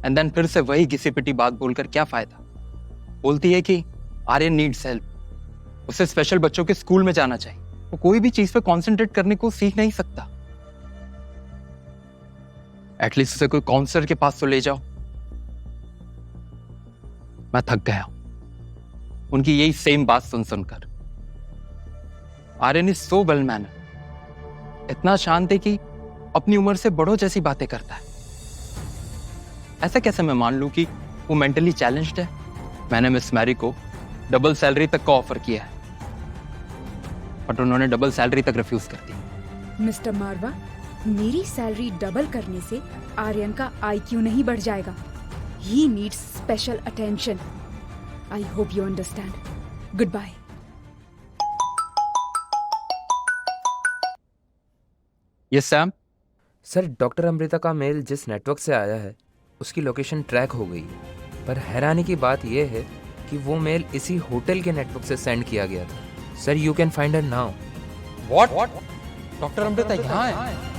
एंड देन फिर से वही घिसी पिटी बात बोलकर क्या फायदा। बोलती है कि आर्यन नीड्स हेल्प, उसे स्पेशल बच्चों के स्कूल में जाना चाहिए। वो कोई भी चीज पे कॉन्सेंट्रेट करने को सीख नहीं सकता। एटलीस्ट उसे कोई काउंसलर के पास तो ले जाओ। मैं थक गया हूं उनकी यही सेम बात सुन सुनकर। Aryan is so well manner, इतना शांत है कि अपनी उम्र से बड़ों जैसी बातें करता है। ऐसा कैसे मैं मान लूं कि वो मेंटली चैलेंज्ड है। मैंने मिस मैरी को डबल सैलरी तक का ऑफर किया है, बट उन्होंने डबल सैलरी तक रिफ्यूज कर दी। मिस्टर मारवा, मेरी सैलरी डबल करने से आर्यन का IQ नहीं बढ़ जाएगा। He needs special attention. I hope you understand. Goodbye. Yes Sam. Sir, doctor Amrita का मेल जिस नेटवर्क से आया है उसकी लोकेशन ट्रैक हो गई है, पर हैरानी की बात यह है कि वो मेल इसी होटल के नेटवर्क से सेंड किया गया था। Sir, you can find her now. What? Doctor Amrita यहाँ है?